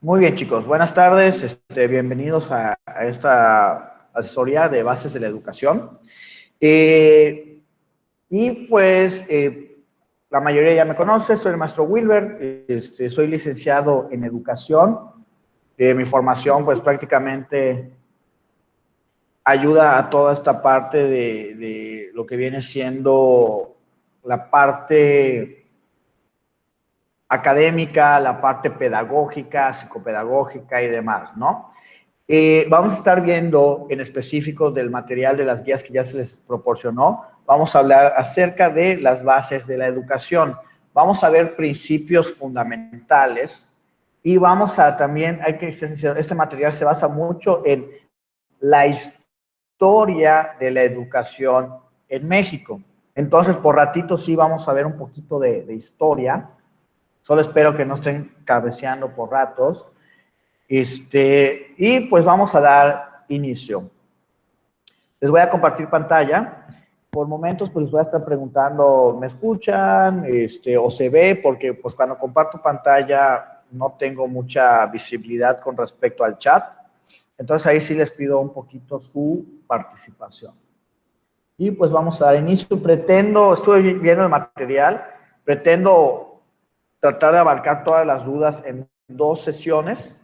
Muy bien, chicos. Buenas tardes. Bienvenidos a esta asesoría de bases de la educación. Y pues la mayoría ya me conoce. Soy el maestro Wilber. Soy licenciado en educación. Mi formación pues prácticamente ayuda a toda esta parte de lo que viene siendo la parte académica, la parte pedagógica, psicopedagógica y demás, ¿no? Vamos a estar viendo en específico del material de las guías que ya se les proporcionó. Vamos a hablar acerca de las bases de la educación. Vamos a ver principios fundamentales y vamos a también, hay que ser sincero, este material se basa mucho en la historia de la educación en México. Entonces, por ratito sí vamos a ver un poquito de historia. Solo espero que no estén cabeceando por ratos. Y pues vamos a dar inicio. Les voy a compartir pantalla. Por momentos, pues les voy a estar preguntando, ¿me escuchan? O se ve, porque pues cuando comparto pantalla no tengo mucha visibilidad con respecto al chat. Entonces ahí sí les pido un poquito su participación. Y pues vamos a dar inicio. Estoy viendo el material, pretendo tratar de abarcar todas las dudas en 2 sesiones.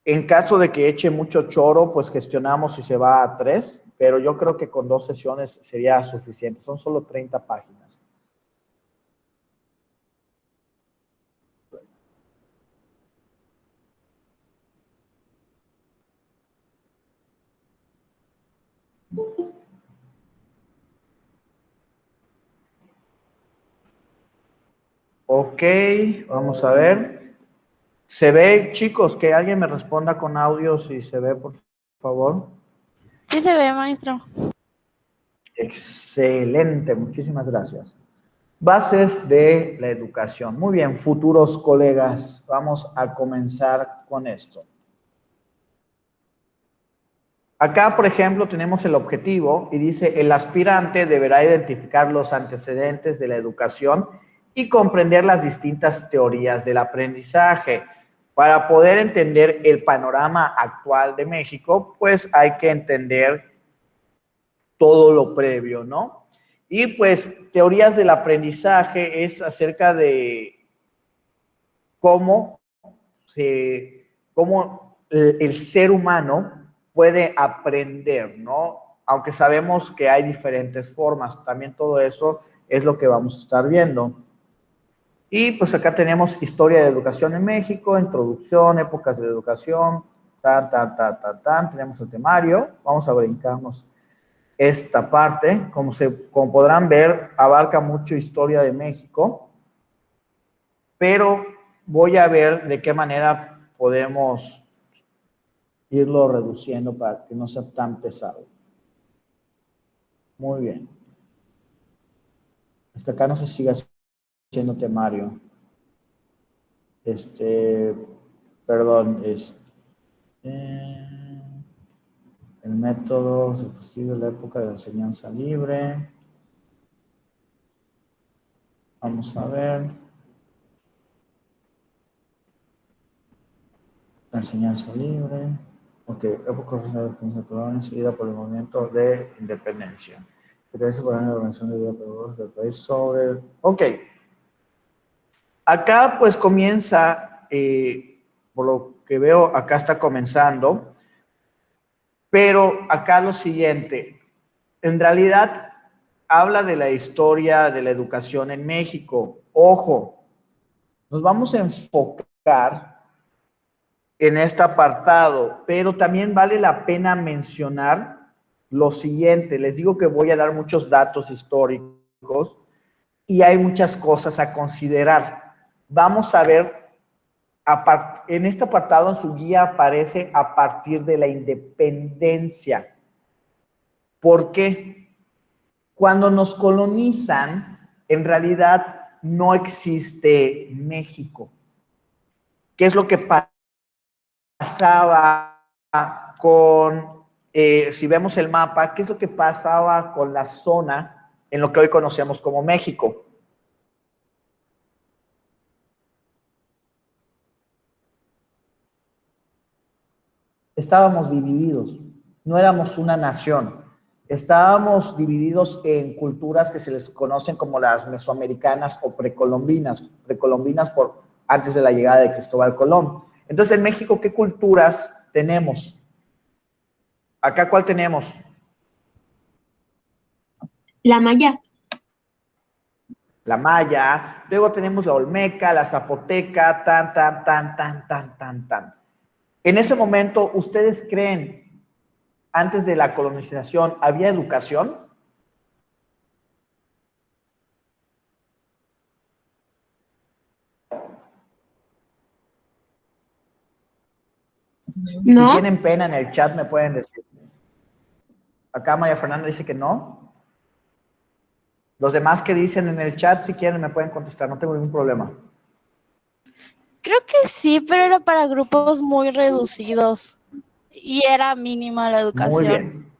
En caso de que eche mucho choro, pues gestionamos si se va a 3, pero yo creo que con 2 sesiones sería suficiente. Son solo 30 páginas. Ok, vamos a ver. ¿Se ve, chicos? Que alguien me responda con audio si se ve, por favor. Sí se ve, maestro. Excelente, muchísimas gracias. Bases de la educación. Muy bien, futuros colegas, vamos a comenzar con esto. Acá, por ejemplo, tenemos el objetivo y dice, el aspirante deberá identificar los antecedentes de la educación y comprender las distintas teorías del aprendizaje. Para poder entender el panorama actual de México, pues hay que entender todo lo previo, ¿no? Y pues teorías del aprendizaje es acerca de cómo, cómo el ser humano puede aprender, ¿no? Aunque sabemos que hay diferentes formas, también todo eso es lo que vamos a estar viendo. Y pues acá tenemos historia de educación en México, introducción, épocas de la educación, tenemos el temario, vamos a brincarnos esta parte, como podrán ver, abarca mucho historia de México, pero voy a ver de qué manera podemos irlo reduciendo para que no sea tan pesado. Muy bien. Hasta acá no se siga haciendo temario. Perdón, el método sustituye la época de la enseñanza libre. Vamos a ver. La enseñanza libre. Ok, época de seguida por el movimiento de independencia. Gracias por la organización de vida del país sobre... Ok. Acá pues comienza, por lo que veo, acá está comenzando, pero acá lo siguiente, en realidad habla de la historia de la educación en México. Ojo, nos vamos a enfocar en este apartado, pero también vale la pena mencionar lo siguiente. Les digo que voy a dar muchos datos históricos y hay muchas cosas a considerar. Vamos a ver, en este apartado en su guía aparece a partir de la independencia. ¿Por qué? Cuando nos colonizan, en realidad no existe México. ¿Qué es lo que pasaba con, si vemos el mapa, qué es lo que pasaba con la zona en lo que hoy conocemos como México? estábamos divididos, no éramos una nación. Estábamos divididos en culturas que se les conocen como las mesoamericanas o precolombinas por antes de la llegada de Cristóbal Colón. Entonces, en México, ¿qué culturas tenemos? Acá, ¿cuál tenemos? La maya. La maya, luego tenemos la olmeca, la zapoteca, tan. En ese momento, ¿ustedes creen, antes de la colonización, había educación? No. Si tienen pena en el chat, me pueden decir. Acá María Fernanda dice que no. Los demás que dicen en el chat, si quieren, me pueden contestar, no tengo ningún problema. Creo que sí, pero era para grupos muy reducidos y era mínima la educación. Muy bien.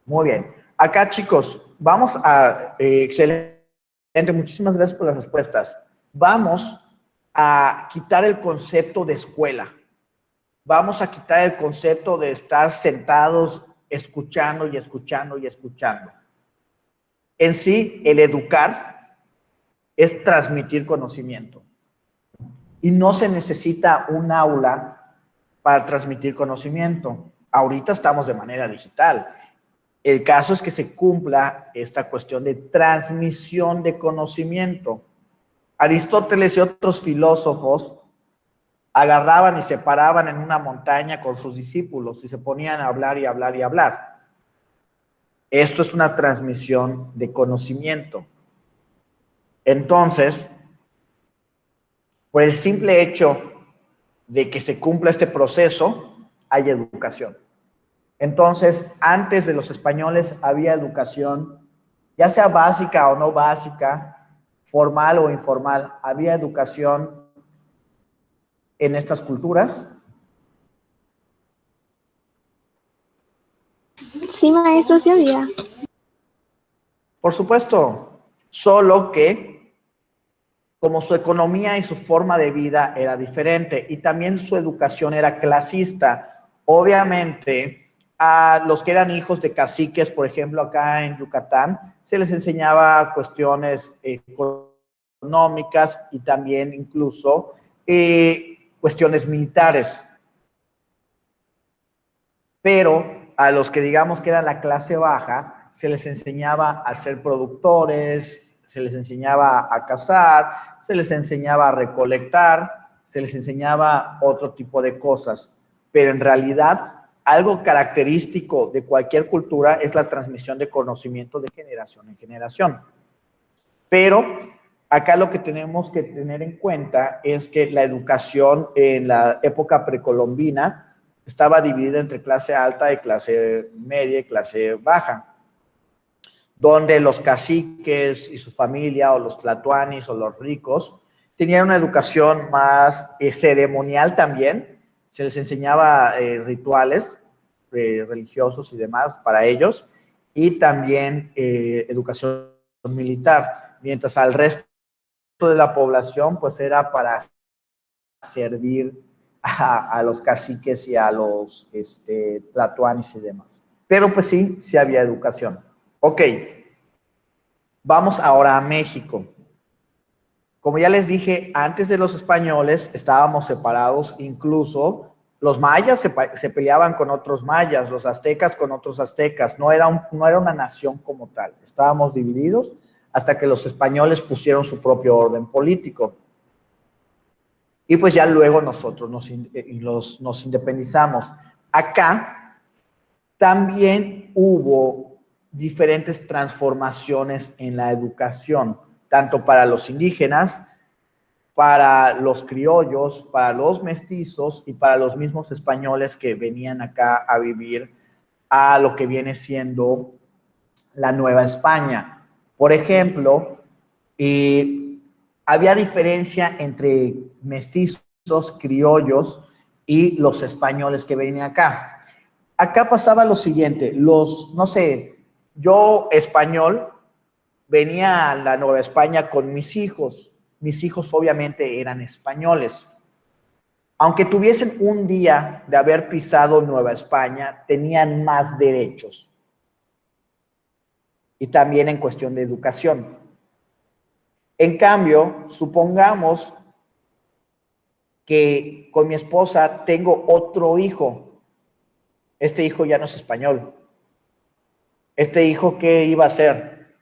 Muy bien. Acá, chicos, vamos a... excelente, muchísimas gracias por las respuestas. Vamos a quitar el concepto de escuela. Vamos a quitar el concepto de estar sentados escuchando y escuchando y escuchando. En sí, el educar es transmitir conocimiento. Y no se necesita un aula para transmitir conocimiento. Ahorita estamos de manera digital. El caso es que se cumpla esta cuestión de transmisión de conocimiento. Aristóteles y otros filósofos agarraban y se paraban en una montaña con sus discípulos y se ponían a hablar y hablar y hablar. Esto es una transmisión de conocimiento. Entonces, por el simple hecho de que se cumpla este proceso, hay educación. Entonces, antes de los españoles había educación, ya sea básica o no básica, formal o informal, había educación en estas culturas. Sí, maestro, sí había. Por supuesto, solo que como su economía y su forma de vida era diferente y también su educación era clasista. Obviamente, a los que eran hijos de caciques, por ejemplo, acá en Yucatán, se les enseñaba cuestiones económicas y también incluso cuestiones militares. Pero a los que digamos que era la clase baja, se les enseñaba a ser productores, se les enseñaba a cazar, se les enseñaba a recolectar, se les enseñaba otro tipo de cosas. Pero en realidad, algo característico de cualquier cultura es la transmisión de conocimiento de generación en generación. Pero acá lo que tenemos que tener en cuenta es que la educación en la época precolombina estaba dividida entre clase alta y clase media y clase baja, donde los caciques y su familia, o los tlatoanis o los ricos, tenían una educación más ceremonial también. Se les enseñaba rituales religiosos y demás para ellos, y también educación militar, mientras al resto de la población pues era para servir a los caciques y a los tlatoanis y demás. Pero pues sí, sí había educación. Ok, vamos ahora a México. Como ya les dije, antes de los españoles estábamos separados, incluso los mayas se peleaban con otros mayas, los aztecas con otros aztecas, no era una nación como tal, estábamos divididos hasta que los españoles pusieron su propio orden político. Y pues ya luego nosotros nos independizamos. Acá también hubo diferentes transformaciones en la educación, tanto para los indígenas, para los criollos, para los mestizos y para los mismos españoles que venían acá a vivir a lo que viene siendo la Nueva España. Por ejemplo, había diferencia entre mestizos, criollos y los españoles que venían acá. Acá pasaba lo siguiente, no sé, yo español venía a la Nueva España con mis hijos obviamente eran españoles. Aunque tuviesen un día de haber pisado Nueva España, tenían más derechos. Y también en cuestión de educación. En cambio, supongamos que con mi esposa tengo otro hijo. Este hijo ya no es español. Este hijo, ¿qué iba a ser?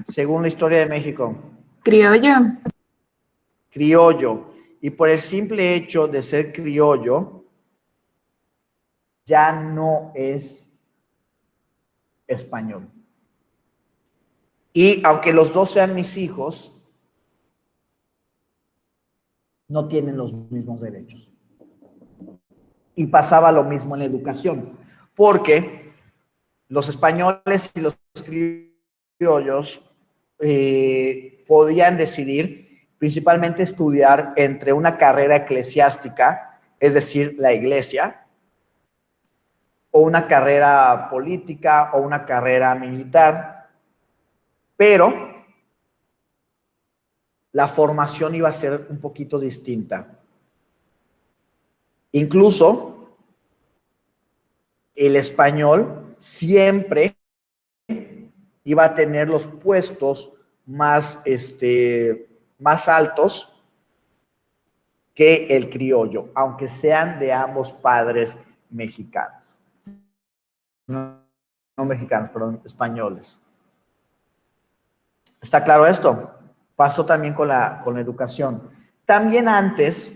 Según la historia de México. Criollo. Criollo. Y por el simple hecho de ser criollo, ya no es español. Y aunque los dos sean mis hijos, no tienen los mismos derechos. Y pasaba lo mismo en la educación, porque los españoles y los criollos podían decidir principalmente estudiar entre una carrera eclesiástica, es decir, la iglesia, o una carrera política o una carrera militar, pero la formación iba a ser un poquito distinta. Incluso el español siempre iba a tener los puestos más, más altos que el criollo, aunque sean de ambos padres mexicanos. No mexicanos, perdón, españoles. ¿Está claro esto? Pasó también con la educación. También antes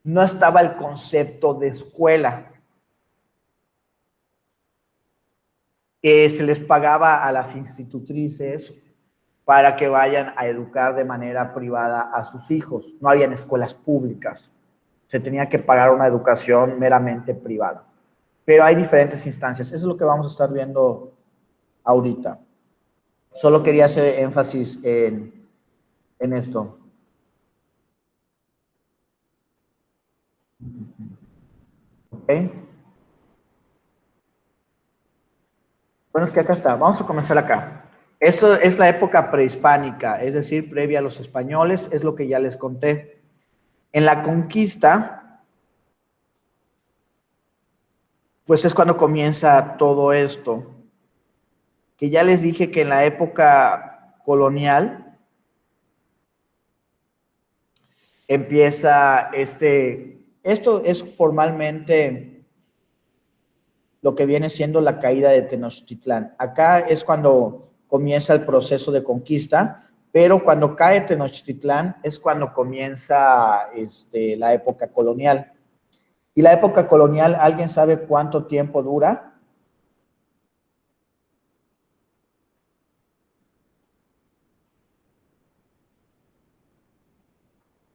no estaba el concepto de escuela. Se les pagaba a las institutrices para que vayan a educar de manera privada a sus hijos. No habían escuelas públicas. Se tenía que pagar una educación meramente privada. Pero hay diferentes instancias. Eso es lo que vamos a estar viendo ahorita. Solo quería hacer énfasis en esto. ¿Ok? Bueno, es que acá está. Vamos a comenzar acá. Esto es la época prehispánica, es decir, previa a los españoles, es lo que ya les conté. En la conquista, pues es cuando comienza todo esto. Que ya les dije que en la época colonial empieza esto es formalmente lo que viene siendo la caída de Tenochtitlán. Acá es cuando comienza el proceso de conquista, pero cuando cae Tenochtitlán es cuando comienza la época colonial. Y la época colonial, ¿alguien sabe cuánto tiempo dura?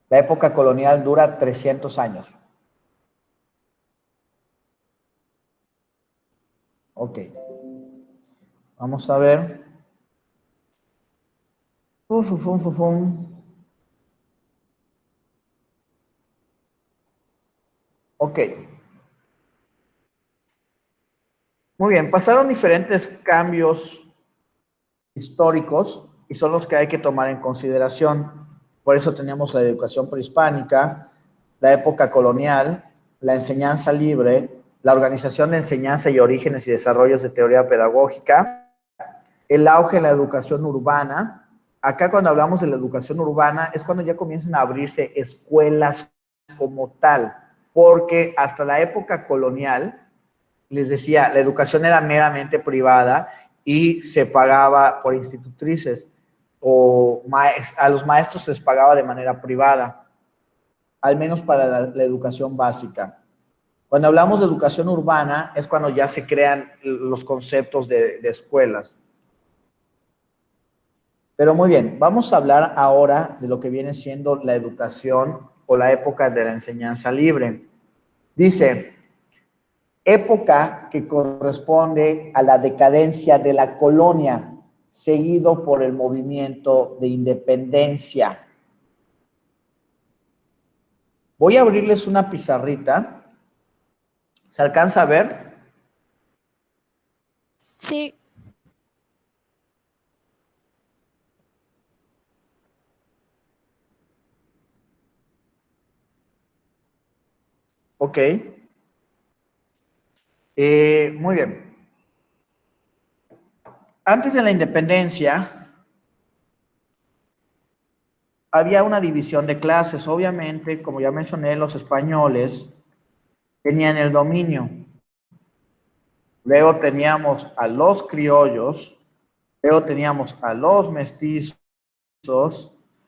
La época colonial dura 300 años. Ok. Vamos a ver. Ok. Muy bien, pasaron diferentes cambios históricos y son los que hay que tomar en consideración. Por eso tenemos la educación prehispánica, la época colonial, la enseñanza libre, la organización de enseñanza y orígenes y desarrollos de teoría pedagógica, el auge en la educación urbana. Acá cuando hablamos de la educación urbana es cuando ya comienzan a abrirse escuelas como tal, porque hasta la época colonial, les decía, la educación era meramente privada y se pagaba por institutrices o a los maestros se les pagaba de manera privada, al menos para la educación básica. Cuando hablamos de educación urbana es cuando ya se crean los conceptos de escuelas. Pero muy bien, vamos a hablar ahora de lo que viene siendo la educación o la época de la enseñanza libre. Dice, época que corresponde a la decadencia de la colonia, seguido por el movimiento de independencia. Voy a abrirles una pizarrita. ¿Se alcanza a ver? Sí. Ok. Muy bien. Antes de la independencia, había una división de clases. Obviamente, como ya mencioné, los españoles tenían el dominio. Luego teníamos a los criollos, luego teníamos a los mestizos,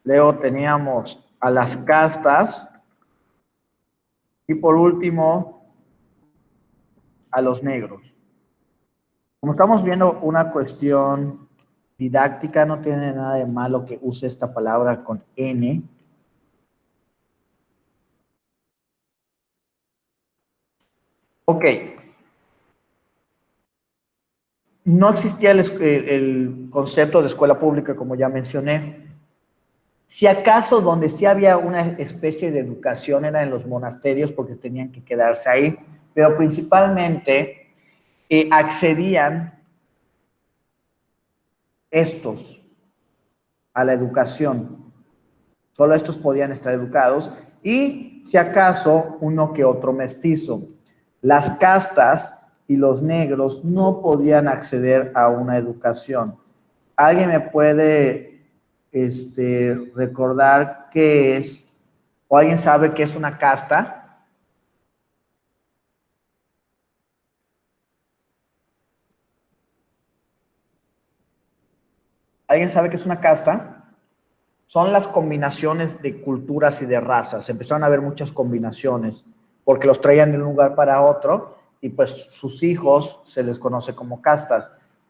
luego teníamos a las castas y por último a los negros. Como estamos viendo una cuestión didáctica, no tiene nada de malo que use esta palabra con N. Ok. No existía el concepto de escuela pública, como ya mencioné. Si acaso donde sí había una especie de educación era en los monasterios porque tenían que quedarse ahí, pero principalmente accedían estos a la educación. Solo estos podían estar educados y si acaso uno que otro mestizo. Las castas y los negros no podían acceder a una educación. ¿Alguien me puede recordar qué es, o alguien sabe qué es una casta? ¿Alguien sabe qué es una casta? Son las combinaciones de culturas y de razas. Empezaron a haber muchas combinaciones porque los traían de un lugar para otro y pues sus hijos se les conoce como castas.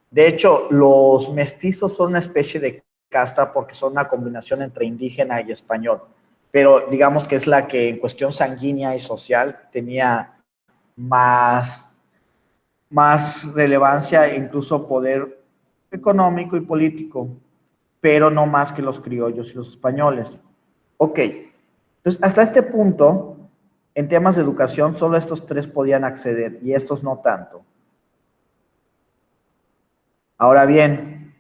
De hecho, los mestizos son una especie de casta porque son una combinación entre indígena y español, pero digamos que es la que en cuestión sanguínea y social tenía más, más relevancia e incluso poder económico y político, pero no más que los criollos y los españoles. Ok, entonces hasta este punto, en temas de educación, solo estos tres podían acceder y estos no tanto. Ahora bien,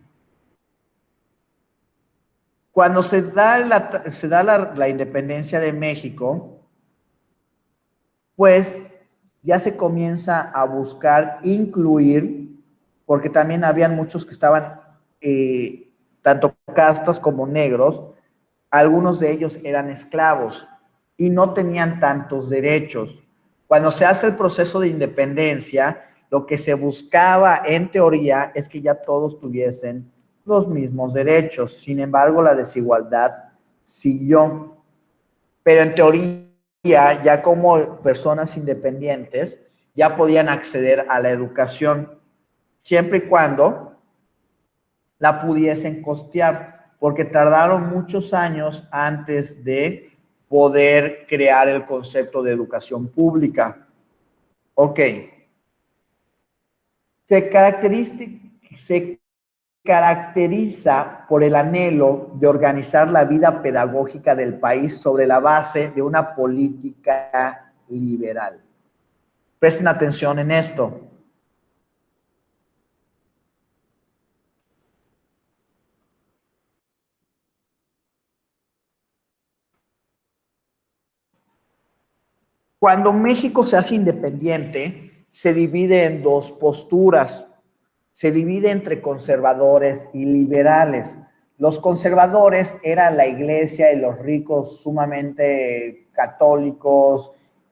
cuando se da la independencia de México, pues ya se comienza a buscar incluir, porque también habían muchos que estaban, tanto castas como negros, algunos de ellos eran esclavos y no tenían tantos derechos. Cuando se hace el proceso de independencia, lo que se buscaba en teoría es que ya todos tuviesen los mismos derechos. Sin embargo, la desigualdad siguió. Pero en teoría, ya como personas independientes, ya podían acceder a la educación, siempre y cuando la pudiesen costear, porque tardaron muchos años antes de poder crear el concepto de educación pública. Ok. Se caracteriza por el anhelo de organizar la vida pedagógica del país sobre la base de una política liberal. Presten atención en esto. Cuando México se hace independiente, se divide en dos posturas. Se divide entre conservadores y liberales. Los conservadores eran la iglesia y los ricos sumamente católicos,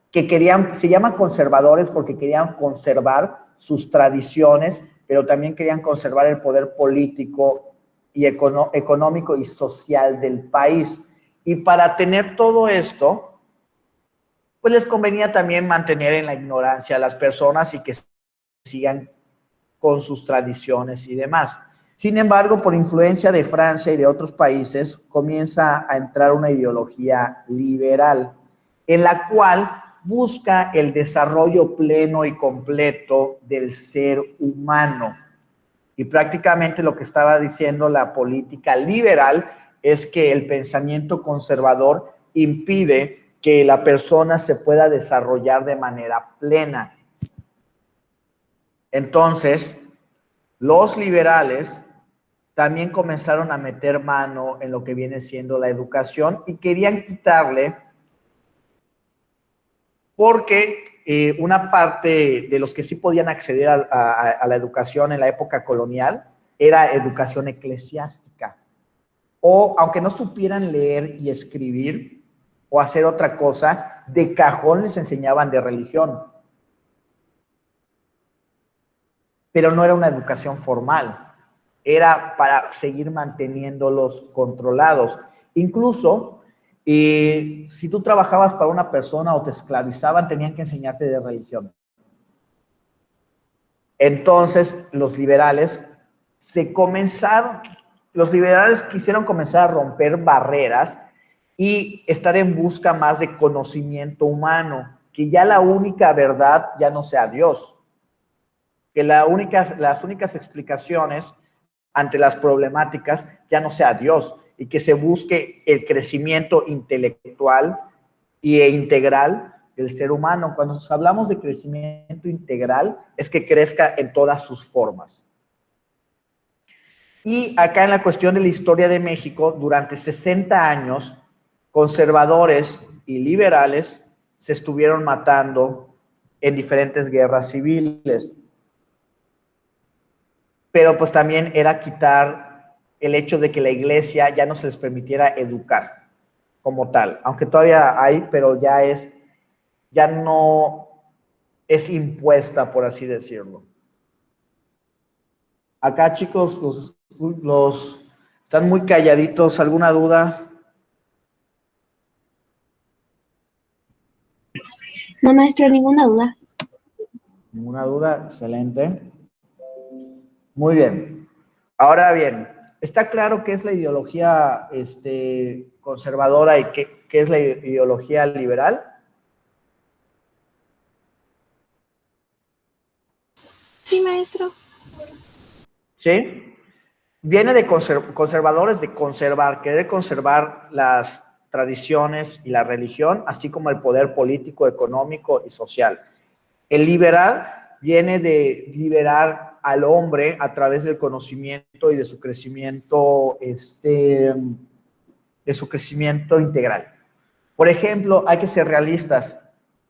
que querían, se llaman conservadores porque querían conservar sus tradiciones, pero también querían conservar el poder político y económico y social del país. Y para tener todo esto, pues les convenía también mantener en la ignorancia a las personas y que sigan con sus tradiciones y demás. Sin embargo, por influencia de Francia y de otros países, comienza a entrar una ideología liberal, en la cual busca el desarrollo pleno y completo del ser humano. Y prácticamente lo que estaba diciendo la política liberal es que el pensamiento conservador impide que la persona se pueda desarrollar de manera plena. Entonces, los liberales también comenzaron a meter mano en lo que viene siendo la educación y querían quitarle porque una parte de los que sí podían acceder a la educación en la época colonial era educación eclesiástica. O aunque no supieran leer y escribir o hacer otra cosa, de cajón les enseñaban de religión. Pero no era una educación formal, era para seguir manteniéndolos controlados. Incluso, si tú trabajabas para una persona o te esclavizaban, tenían que enseñarte de religión. Entonces, los liberales quisieron comenzar a romper barreras y estar en busca más de conocimiento humano, que ya la única verdad ya no sea Dios, que las únicas explicaciones ante las problemáticas ya no sea Dios, y que se busque el crecimiento intelectual e integral del ser humano. Cuando nos hablamos de crecimiento integral, es que crezca en todas sus formas. Y acá en la cuestión de la historia de México, durante 60 años, conservadores y liberales se estuvieron matando en diferentes guerras civiles. Pero pues también era quitar el hecho de que la iglesia ya no se les permitiera educar como tal, aunque todavía hay, pero ya no es impuesta, por así decirlo. Acá, chicos, los están muy calladitos. ¿Alguna duda? No, maestro, ninguna duda. Ninguna duda, excelente. Muy bien. Ahora bien, está claro qué es la ideología conservadora y qué es la ideología liberal. Sí, maestro. ¿Sí? Viene de conservadores, de conservar, querer conservar las tradiciones y la religión, así como el poder político, económico y social. El liberal viene de liberar al hombre a través del conocimiento y de su crecimiento, integral. Por ejemplo, hay que ser realistas.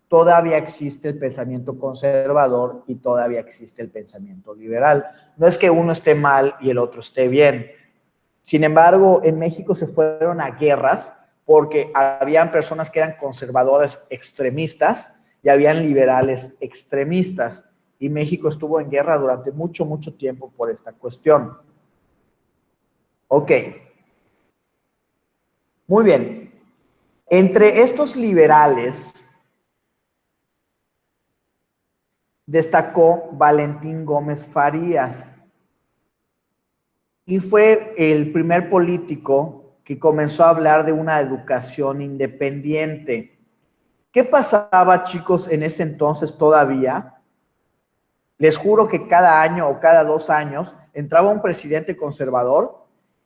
Todavía existe el pensamiento conservador y todavía existe el pensamiento liberal. No es que uno esté mal y el otro esté bien. Sin embargo, en México se fueron a guerras porque habían personas que eran conservadores extremistas y habían liberales extremistas. Y México estuvo en guerra durante mucho, mucho tiempo por esta cuestión. Ok. Muy bien. Entre estos liberales destacó Valentín Gómez Farías y fue el primer político que comenzó a hablar de una educación independiente. ¿Qué pasaba, chicos, en ese entonces todavía? Les juro que cada año o cada 2 años entraba un presidente conservador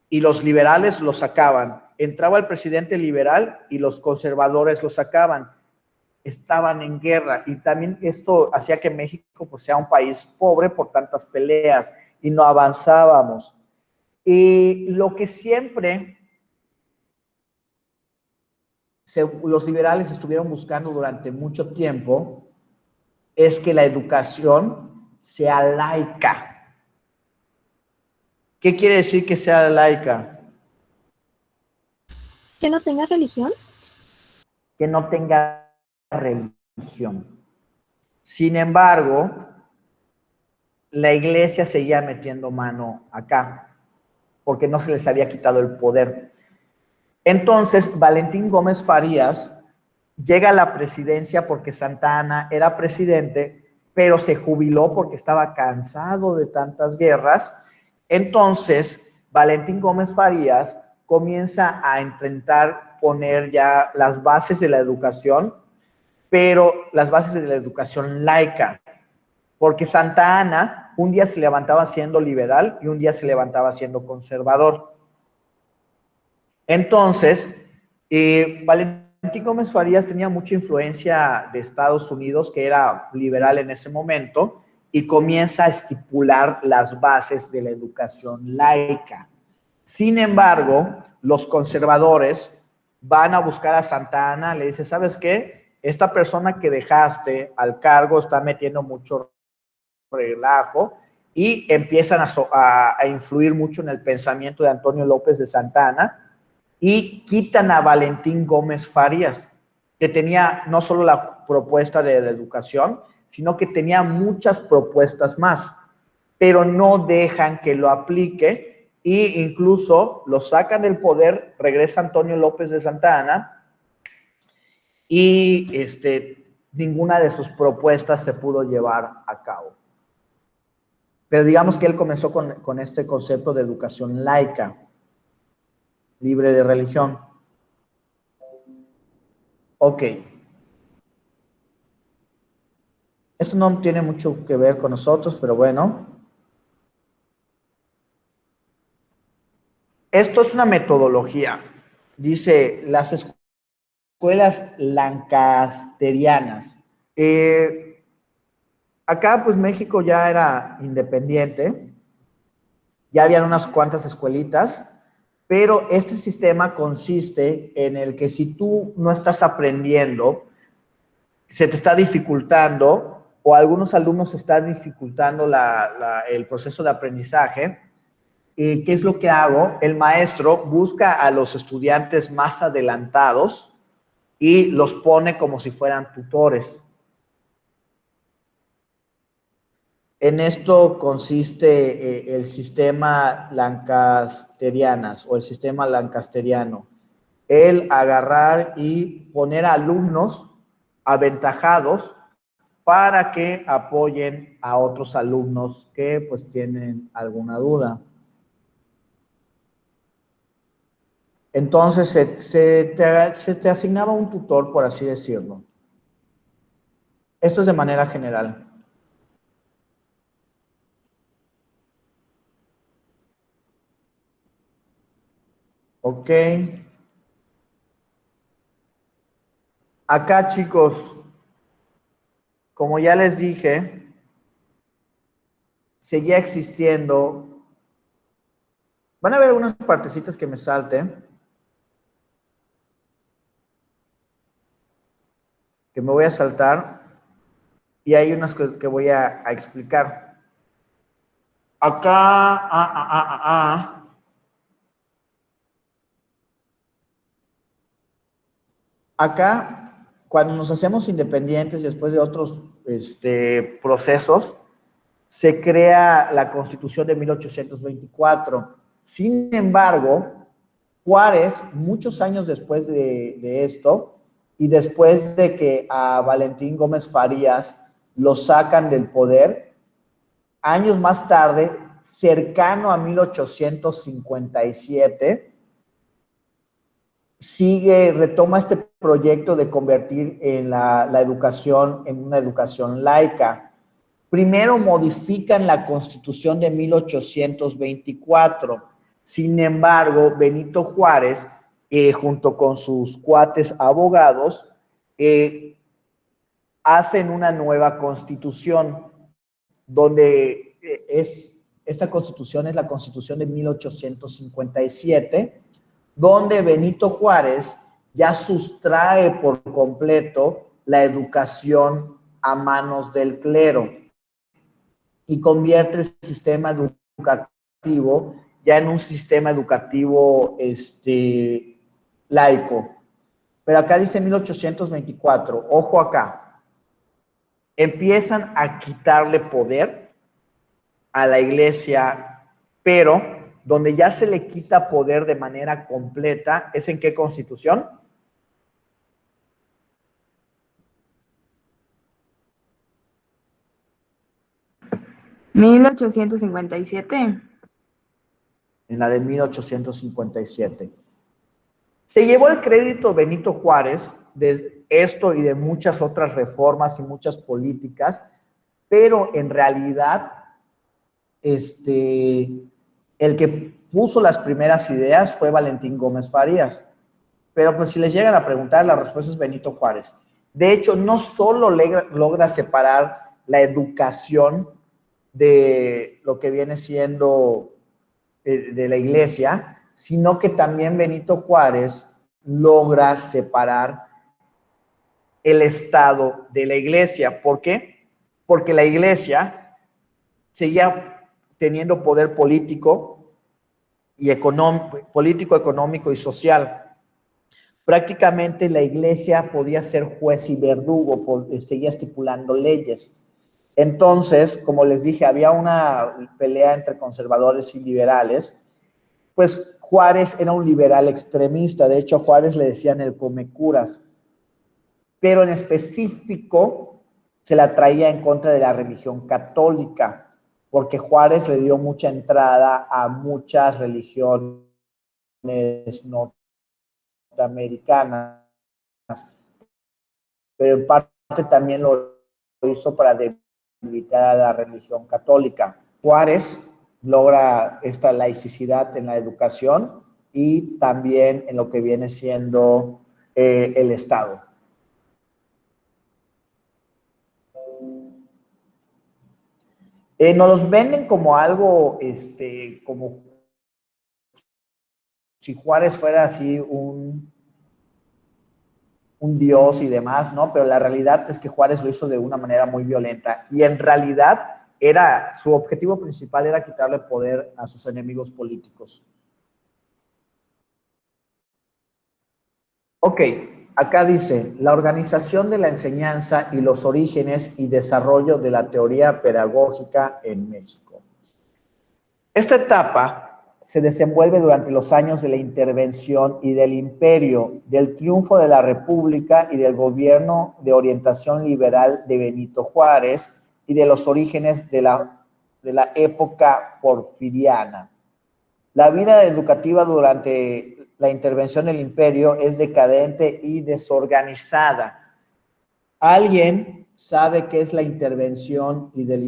y los liberales lo sacaban. Entraba el presidente liberal y los conservadores lo sacaban. Estaban en guerra y también esto hacía que México pues, sea un país pobre por tantas peleas y no avanzábamos. Y lo que siempre los liberales estuvieron buscando durante mucho tiempo es que la educación sea laica. ¿Qué quiere decir que sea laica? ¿Que no tenga religión? Que no tenga religión. Sin embargo, la iglesia seguía metiendo mano acá, porque no se les había quitado el poder. Entonces, Valentín Gómez Farías llega a la presidencia porque Santa Anna era presidente, pero se jubiló porque estaba cansado de tantas guerras. Entonces, Valentín Gómez Farías comienza a intentar poner ya las bases de la educación, pero las bases de la educación laica, porque Santa Anna un día se levantaba siendo liberal y un día se levantaba siendo conservador. Entonces, Valentín Gómez Farías tenía mucha influencia de Estados Unidos, que era liberal en ese momento, y comienza a estipular las bases de la educación laica. Sin embargo, los conservadores van a buscar a Santa Anna, le dicen, ¿sabes qué? esta persona que dejaste al cargo está metiendo mucho relajo y empiezan a influir mucho en el pensamiento de Antonio López de Santa Anna y quitan a Valentín Gómez Farías, que tenía no solo la propuesta de la educación, sino que tenía muchas propuestas más, pero no dejan que lo aplique e incluso lo sacan del poder, regresa Antonio López de Santa Anna y ninguna de sus propuestas se pudo llevar a cabo. Pero digamos que él comenzó con este concepto de educación laica, libre de religión. Ok. Eso no tiene mucho que ver con nosotros, pero bueno. Esto es una metodología. Dice, las escuelas lancasterianas. Acá, pues, México ya era independiente. Ya habían unas cuantas escuelitas, pero este sistema consiste en el que si tú no estás aprendiendo, se te está dificultando o a algunos alumnos se está dificultando el proceso de aprendizaje, ¿qué es lo que hago? El maestro busca a los estudiantes más adelantados y los pone como si fueran tutores. En esto consiste el sistema lancasterianas o el sistema lancasteriano. El agarrar y poner a alumnos aventajados para que apoyen a otros alumnos que pues tienen alguna duda. Entonces se te asignaba un tutor, por así decirlo. Esto es de manera general. Ok. Acá, chicos, como ya les dije, seguía existiendo. Van a ver unas partecitas que me salten, que me voy a saltar, y hay unas que voy a explicar. Acá, acá, cuando nos hacemos independientes después de otros procesos, se crea la Constitución de 1824. Sin embargo, Juárez, muchos años después de esto, y después de que a Valentín Gómez Farías lo sacan del poder, años más tarde, cercano a 1857, retoma este proyecto de convertir en la educación en una educación laica. Primero modifican la Constitución de 1824. Sin embargo, Benito Juárez, junto con sus cuates abogados, hacen una nueva Constitución, donde esta Constitución es la Constitución de 1857, donde Benito Juárez ya sustrae por completo la educación a manos del clero y convierte el sistema educativo ya en un sistema educativo laico. Pero acá dice 1824, ojo acá, empiezan a quitarle poder a la iglesia, pero donde ya se le quita poder de manera completa, ¿es en qué Constitución? ¿1857? En la de 1857. Se llevó el crédito Benito Juárez de esto y de muchas otras reformas y muchas políticas, pero en realidad el que puso las primeras ideas fue Valentín Gómez Farías. Pero pues si les llegan a preguntar, la respuesta es Benito Juárez. De hecho, no solo logra separar la educación de lo que viene siendo de la iglesia, sino que también Benito Juárez logra separar el estado de la iglesia. ¿Por qué? Porque la iglesia seguía teniendo poder político, económico y social. Prácticamente la iglesia podía ser juez y verdugo, seguía estipulando leyes. Entonces, como les dije, había una pelea entre conservadores y liberales. Pues Juárez era un liberal extremista. De hecho, a Juárez le decían el comecuras. Pero en específico se la traía en contra de la religión católica, porque Juárez le dio mucha entrada a muchas religiones norteamericanas, pero en parte también lo hizo para debilitar a la religión católica. Juárez logra esta laicidad en la educación y también en lo que viene siendo el Estado. Nos los venden como algo, como si Juárez fuera así un dios y demás, ¿no? Pero la realidad es que Juárez lo hizo de una manera muy violenta y en realidad su objetivo principal era quitarle poder a sus enemigos políticos. Ok, acá dice, la organización de la enseñanza y los orígenes y desarrollo de la teoría pedagógica en México. Esta etapa se desenvuelve durante los años de la intervención y del imperio, del triunfo de la República y del gobierno de orientación liberal de Benito Juárez y de los orígenes de la época porfiriana. La vida educativa durante la intervención del imperio es decadente y desorganizada. ¿Alguien sabe qué es la intervención y el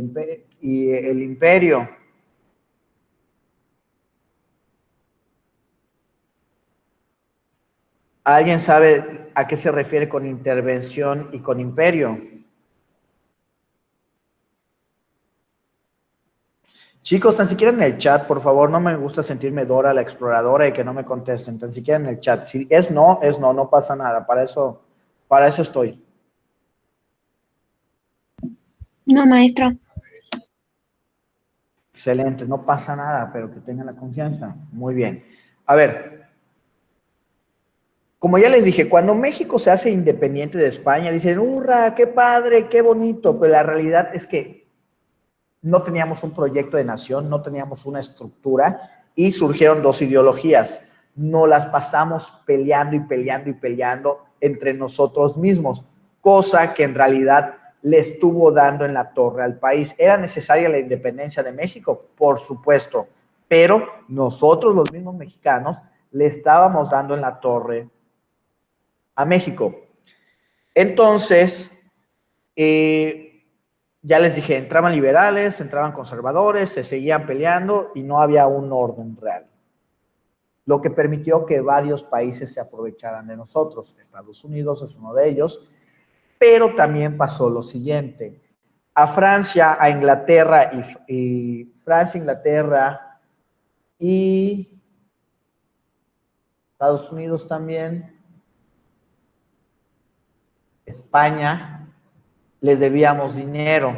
imperio? ¿Alguien sabe a qué se refiere con intervención y con imperio? Chicos, tan siquiera en el chat, por favor, no me gusta sentirme Dora la exploradora y que no me contesten, tan siquiera en el chat. Si es no, no pasa nada, para eso estoy. No, maestro. Excelente, no pasa nada, pero que tengan la confianza. Muy bien. A ver, como ya les dije, cuando México se hace independiente de España, dicen, ¡hurra, qué padre, qué bonito! Pero la realidad es que no teníamos un proyecto de nación, no teníamos una estructura y surgieron dos ideologías. Nos las pasamos peleando y peleando y peleando entre nosotros mismos, cosa que en realidad le estuvo dando en la torre al país. ¿Era necesaria la independencia de México? Por supuesto, pero nosotros los mismos mexicanos le estábamos dando en la torre a México. Entonces, ya les dije, entraban liberales, entraban conservadores, se seguían peleando y no había un orden real. Lo que permitió que varios países se aprovecharan de nosotros. Estados Unidos es uno de ellos, pero también pasó lo siguiente. A Francia, a Inglaterra y Francia, Inglaterra y Estados Unidos también, España, les debíamos dinero.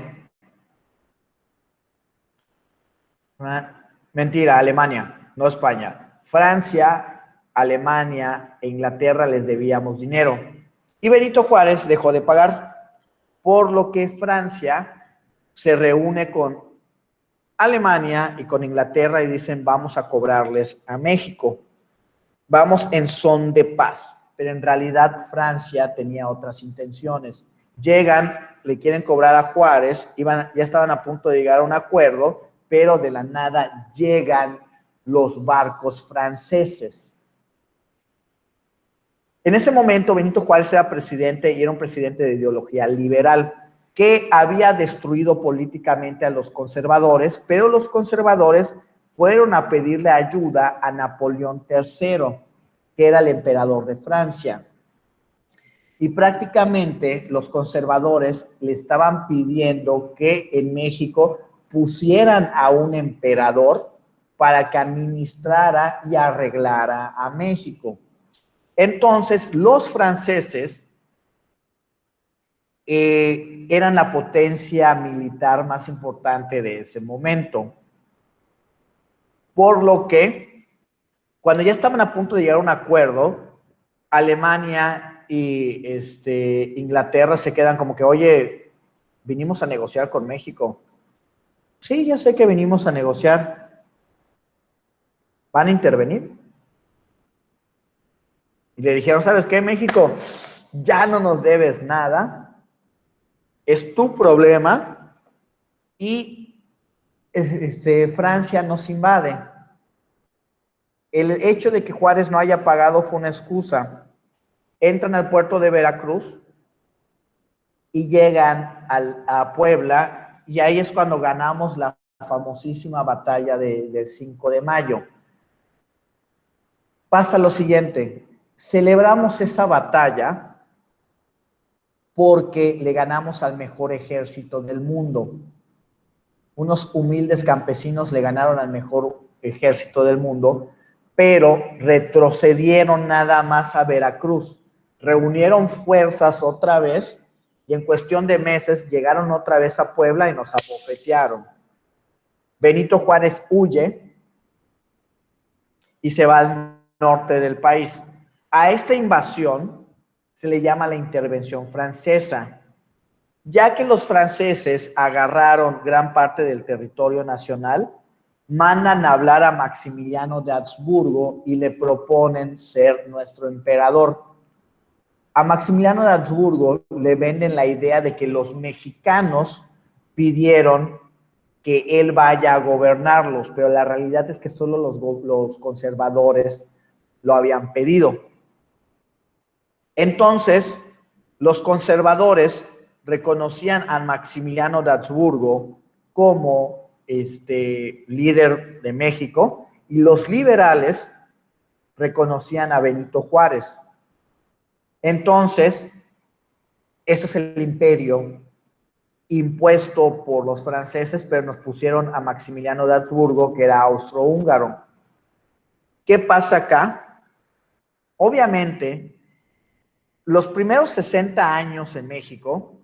Mentira, Alemania, no España. Francia, Alemania e Inglaterra les debíamos dinero. Y Benito Juárez dejó de pagar, por lo que Francia se reúne con Alemania y con Inglaterra y dicen, vamos a cobrarles a México. Vamos en son de paz. Pero en realidad Francia tenía otras intenciones. Llegan, le quieren cobrar a Juárez, ya estaban a punto de llegar a un acuerdo, pero de la nada llegan los barcos franceses. En ese momento Benito Juárez era presidente y era un presidente de ideología liberal que había destruido políticamente a los conservadores, pero los conservadores fueron a pedirle ayuda a Napoleón III, que era el emperador de Francia. Y prácticamente los conservadores le estaban pidiendo que en México pusieran a un emperador para que administrara y arreglara a México. Entonces, los franceses eran la potencia militar más importante de ese momento. Por lo que, cuando ya estaban a punto de llegar a un acuerdo, Alemania y Inglaterra se quedan como que, oye, vinimos a negociar con México. Sí, ya sé que vinimos a negociar. ¿Van a intervenir? Y le dijeron, ¿sabes qué, México? Ya no nos debes nada. Es tu problema. Y Francia nos invade. El hecho de que Juárez no haya pagado fue una excusa. Entran al puerto de Veracruz y llegan a Puebla, y ahí es cuando ganamos la famosísima batalla del 5 de mayo. Pasa lo siguiente, celebramos esa batalla porque le ganamos al mejor ejército del mundo. Unos humildes campesinos le ganaron al mejor ejército del mundo, pero retrocedieron nada más a Veracruz, reunieron fuerzas otra vez y en cuestión de meses llegaron otra vez a Puebla y nos abofetearon. Benito Juárez huye y se va al norte del país. A esta invasión se le llama la intervención francesa, ya que los franceses agarraron gran parte del territorio nacional, mandan a hablar a Maximiliano de Habsburgo y le proponen ser nuestro emperador. A Maximiliano de Habsburgo le venden la idea de que los mexicanos pidieron que él vaya a gobernarlos, pero la realidad es que solo los conservadores lo habían pedido. Entonces, los conservadores reconocían a Maximiliano de Habsburgo como líder de México y los liberales reconocían a Benito Juárez. Entonces, este es el imperio impuesto por los franceses, pero nos pusieron a Maximiliano de Habsburgo, que era austrohúngaro. ¿Qué pasa acá? Obviamente, los primeros 60 años en México,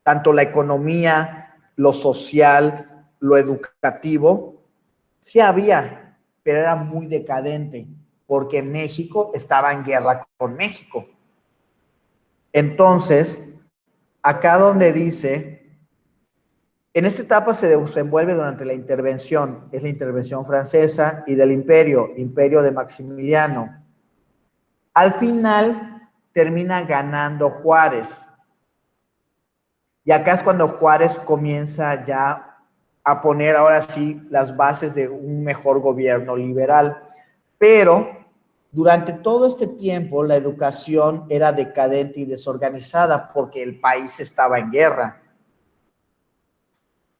tanto la economía, lo social, lo educativo, sí había, pero era muy decadente, porque México estaba en guerra con México. Entonces, acá donde dice, en esta etapa se desenvuelve durante la intervención, es la intervención francesa y del imperio de Maximiliano. Al final termina ganando Juárez. Y acá es cuando Juárez comienza ya a poner ahora sí las bases de un mejor gobierno liberal. Pero durante todo este tiempo la educación era decadente y desorganizada porque el país estaba en guerra.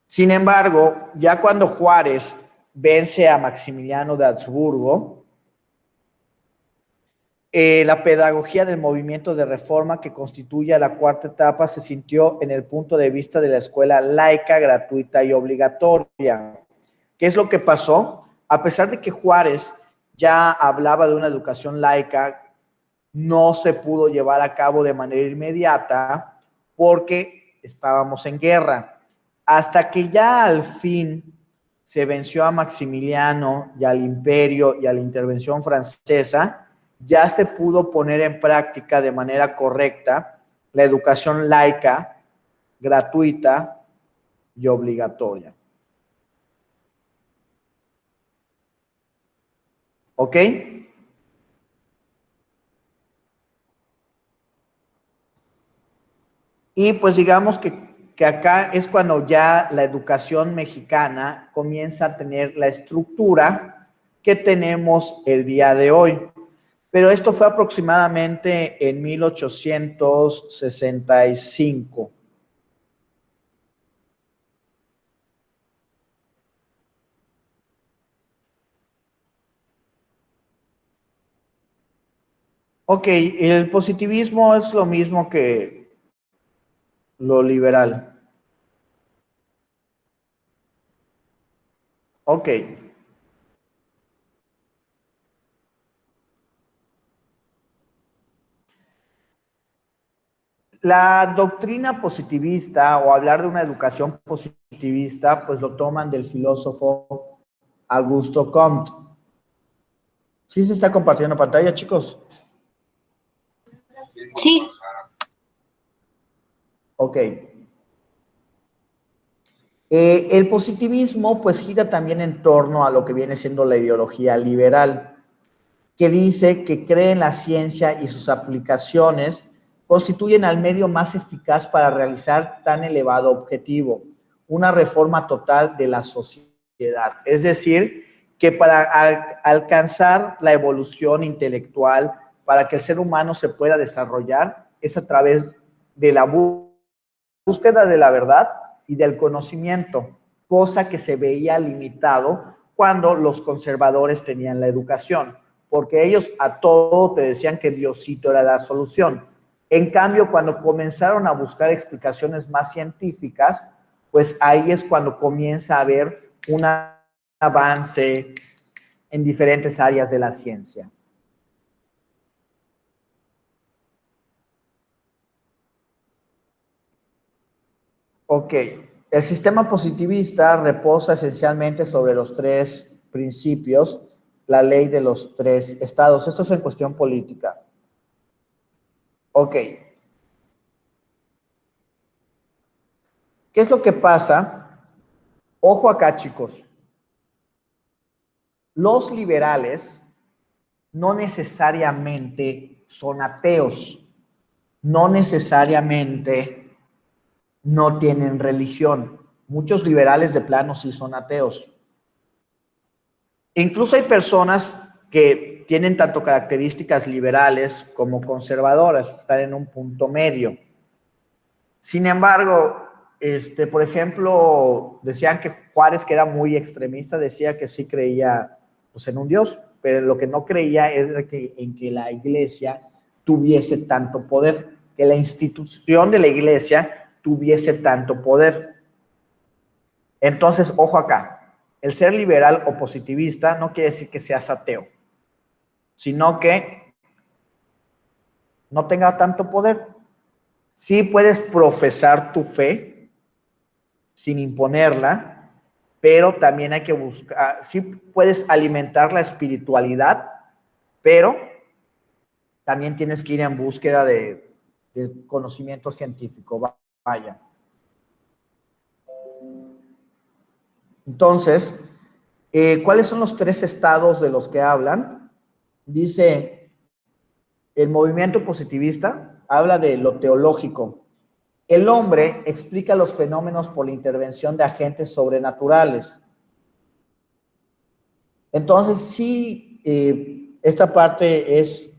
Sin embargo, ya cuando Juárez vence a Maximiliano de Habsburgo, la pedagogía del movimiento de reforma que constituye la cuarta etapa se sintió en el punto de vista de la escuela laica, gratuita y obligatoria. ¿Qué es lo que pasó? A pesar de que Juárez ya hablaba de una educación laica, no se pudo llevar a cabo de manera inmediata porque estábamos en guerra. Hasta que ya al fin se venció a Maximiliano y al imperio y a la intervención francesa, ya se pudo poner en práctica de manera correcta la educación laica, gratuita y obligatoria. ¿Ok? Y pues digamos que acá es cuando ya la educación mexicana comienza a tener la estructura que tenemos el día de hoy. Pero esto fue aproximadamente en 1865. Ok, el positivismo es lo mismo que lo liberal. Ok. La doctrina positivista o hablar de una educación positivista, pues lo toman del filósofo Augusto Comte. ¿Sí se está compartiendo pantalla, chicos? Sí, Ok. El positivismo pues gira también en torno a lo que viene siendo la ideología liberal, que dice que cree en la ciencia y sus aplicaciones constituyen al medio más eficaz para realizar tan elevado objetivo, una reforma total de la sociedad. Es decir, que para alcanzar la evolución intelectual, para que el ser humano se pueda desarrollar, es a través de la búsqueda de la verdad y del conocimiento, cosa que se veía limitado cuando los conservadores tenían la educación, porque ellos a todo te decían que Diosito era la solución. En cambio, cuando comenzaron a buscar explicaciones más científicas, pues ahí es cuando comienza a haber un avance en diferentes áreas de la ciencia. Ok, el sistema positivista reposa esencialmente sobre los tres principios, la ley de los tres estados. Esto es en cuestión política. Ok, ¿qué es lo que pasa? Ojo acá, chicos. Los liberales no necesariamente son ateos, no necesariamente no tienen religión. Muchos liberales de plano sí son ateos. Incluso hay personas que tienen tanto características liberales como conservadoras, están en un punto medio. Sin embargo, por ejemplo, decían que Juárez, que era muy extremista, decía que sí creía pues, en un Dios, pero lo que no creía es en que la iglesia tuviese tanto poder, que la institución de la iglesia tuviese tanto poder. Entonces, ojo acá, el ser liberal o positivista no quiere decir que seas ateo, sino que no tenga tanto poder. Sí puedes profesar tu fe sin imponerla, pero también hay que buscar, sí puedes alimentar la espiritualidad, pero también tienes que ir en búsqueda de conocimiento científico. Vaya. Entonces, ¿cuáles son los tres estados de los que hablan? Dice, el movimiento positivista habla de lo teológico. El hombre explica los fenómenos por la intervención de agentes sobrenaturales. Entonces, sí, esta parte es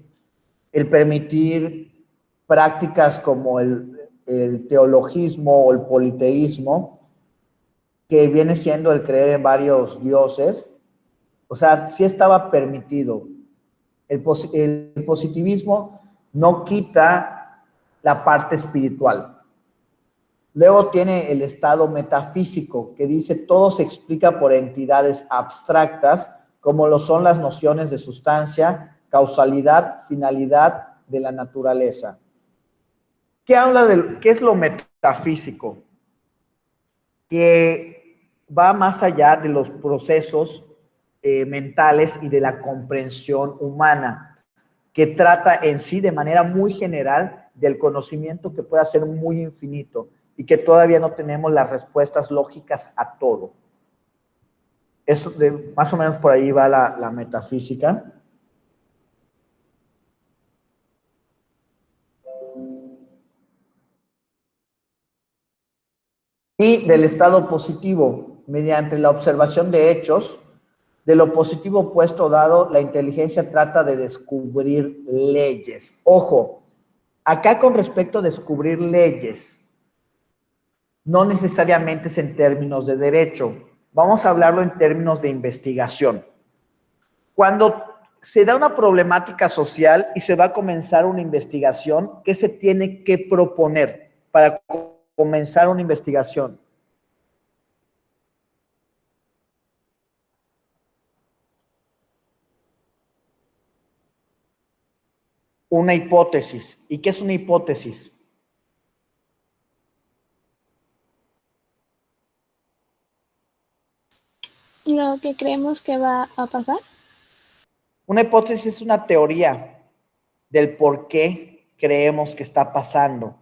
el permitir prácticas como el teologismo o el politeísmo, que viene siendo el creer en varios dioses. O sea, sí estaba permitido. El positivismo no quita la parte espiritual. Luego tiene el estado metafísico, que dice todo se explica por entidades abstractas, como lo son las nociones de sustancia, causalidad, finalidad de la naturaleza. ¿Qué es lo metafísico? Que va más allá de los procesos mentales y de la comprensión humana, que trata en sí de manera muy general del conocimiento que puede ser muy infinito y que todavía no tenemos las respuestas lógicas a todo. Eso más o menos por ahí va la metafísica. Y del estado positivo, mediante la observación de hechos, de lo positivo opuesto dado, la inteligencia trata de descubrir leyes. Ojo, acá con respecto a descubrir leyes, no necesariamente es en términos de derecho. Vamos a hablarlo en términos de investigación. Cuando se da una problemática social y se va a comenzar una investigación, ¿qué se tiene que proponer para comenzar una investigación? Una hipótesis. ¿Y qué es una hipótesis? Lo que creemos que va a pasar. Una hipótesis es una teoría del por qué creemos que está pasando,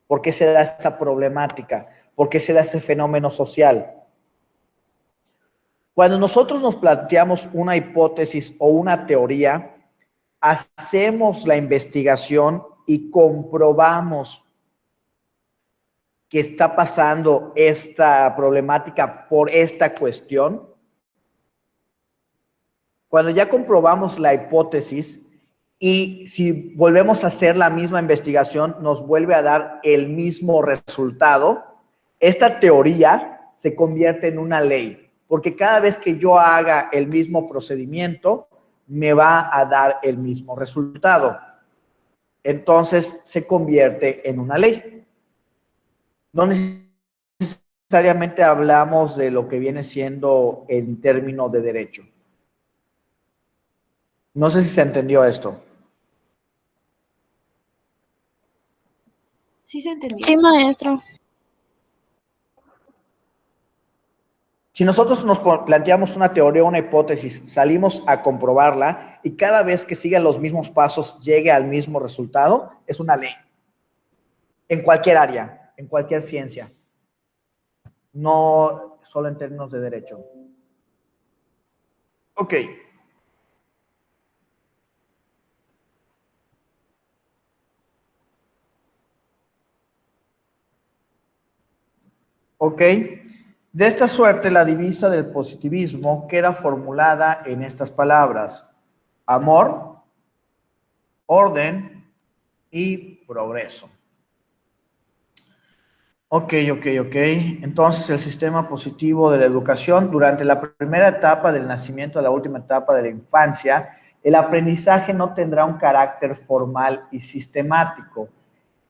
por qué se da esta problemática, por qué se da este fenómeno social. Cuando nosotros nos planteamos una hipótesis o una teoría, hacemos la investigación y comprobamos que está pasando esta problemática por esta cuestión. Cuando ya comprobamos la hipótesis y si volvemos a hacer la misma investigación, nos vuelve a dar el mismo resultado, esta teoría se convierte en una ley, porque cada vez que yo haga el mismo procedimiento, me va a dar el mismo resultado. Entonces, se convierte en una ley. No necesariamente hablamos de lo que viene siendo en términos de derecho. No sé si se entendió esto. Sí se entendió. Sí, maestro. Si nosotros nos planteamos una teoría o una hipótesis, salimos a comprobarla y cada vez que siga los mismos pasos llegue al mismo resultado, es una ley. En cualquier área, en cualquier ciencia. No solo en términos de derecho. Ok. Ok. De esta suerte, la divisa del positivismo queda formulada en estas palabras: amor, orden y progreso. Ok. Entonces, el sistema positivo de la educación, durante la primera etapa del nacimiento a la última etapa de la infancia, el aprendizaje no tendrá un carácter formal y sistemático.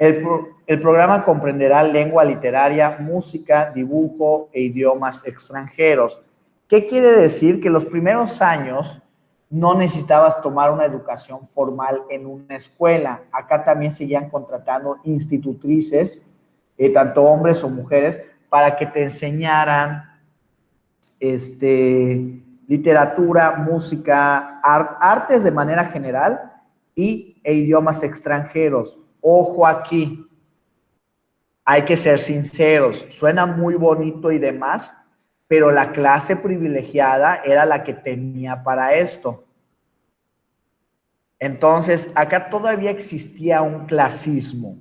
El programa comprenderá lengua literaria, música, dibujo e idiomas extranjeros. ¿Qué quiere decir? Que los primeros años no necesitabas tomar una educación formal en una escuela. Acá también seguían contratando institutrices, tanto hombres o mujeres, para que te enseñaran literatura, música, artes de manera general e idiomas extranjeros. Ojo aquí, hay que ser sinceros, suena muy bonito y demás, pero la clase privilegiada era la que tenía para esto. Entonces, acá todavía existía un clasismo.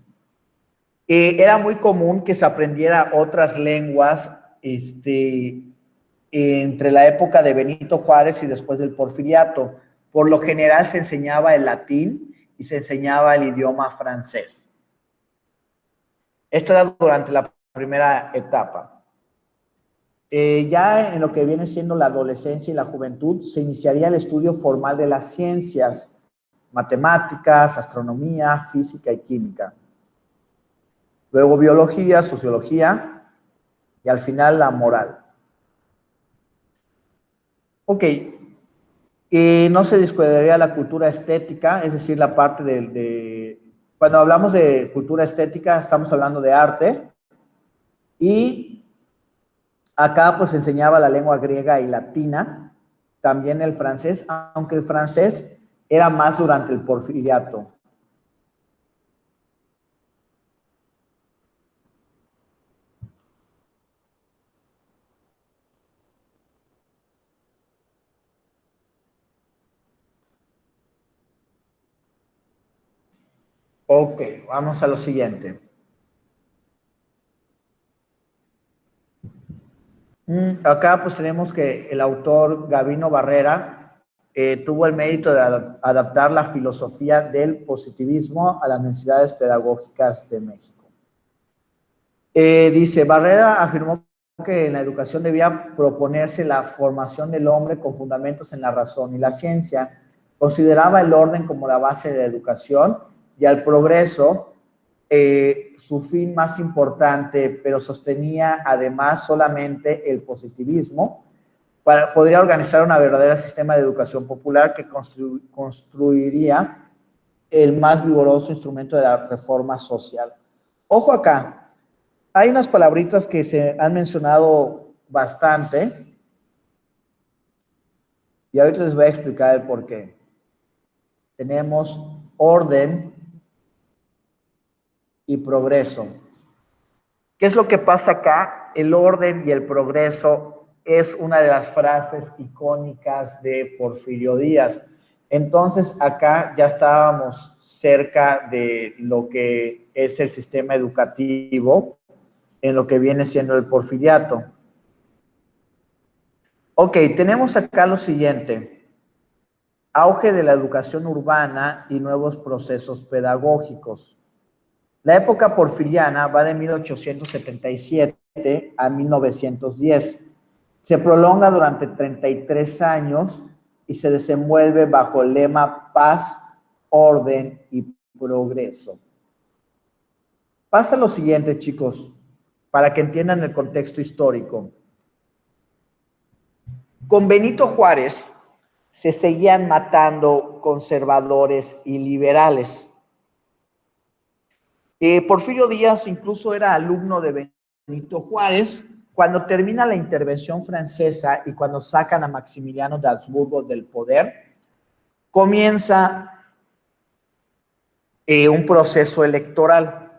Era muy común que se aprendiera otras lenguas entre la época de Benito Juárez y después del Porfiriato. Por lo general se enseñaba el latín y se enseñaba el idioma francés. Esto era durante la primera etapa. Ya en lo que viene siendo la adolescencia y la juventud, se iniciaría el estudio formal de las ciencias, matemáticas, astronomía, física y química. Luego biología, sociología y al final la moral. Ok, no se descuidaría la cultura estética, es decir, la parte cuando hablamos de cultura estética estamos hablando de arte, y acá pues enseñaba la lengua griega y latina, también el francés, aunque el francés era más durante el Porfiriato. Ok, vamos a lo siguiente. Acá pues tenemos que el autor Gabino Barrera tuvo el mérito de adaptar la filosofía del positivismo a las necesidades pedagógicas de México. Dice, Barrera afirmó que en la educación debía proponerse la formación del hombre con fundamentos en la razón y la ciencia. Consideraba el orden como la base de la educación y al progreso su fin más importante, pero sostenía además solamente el positivismo. Podría organizar una verdadera sistema de educación popular que construiría el más vigoroso instrumento de la reforma social. Ojo acá, hay unas palabritas que se han mencionado bastante, Y ahorita les voy a explicar el por qué. Tenemos orden y progreso. ¿Qué es lo que pasa acá? El orden y el progreso es una de las frases icónicas de Porfirio Díaz. Entonces, acá ya estábamos cerca de lo que es el sistema educativo, en lo que viene siendo el porfiriato. Ok, tenemos acá lo siguiente: auge de la educación urbana y nuevos procesos pedagógicos. La época porfiriana va de 1877 a 1910. Se prolonga durante 33 años y se desenvuelve bajo el lema paz, orden y progreso. Pasa lo siguiente, chicos, para que entiendan el contexto histórico. Con Benito Juárez se seguían matando conservadores y liberales. Porfirio Díaz incluso era alumno de Benito Juárez. Cuando termina la intervención francesa y cuando sacan a Maximiliano de Habsburgo del poder, comienza un proceso electoral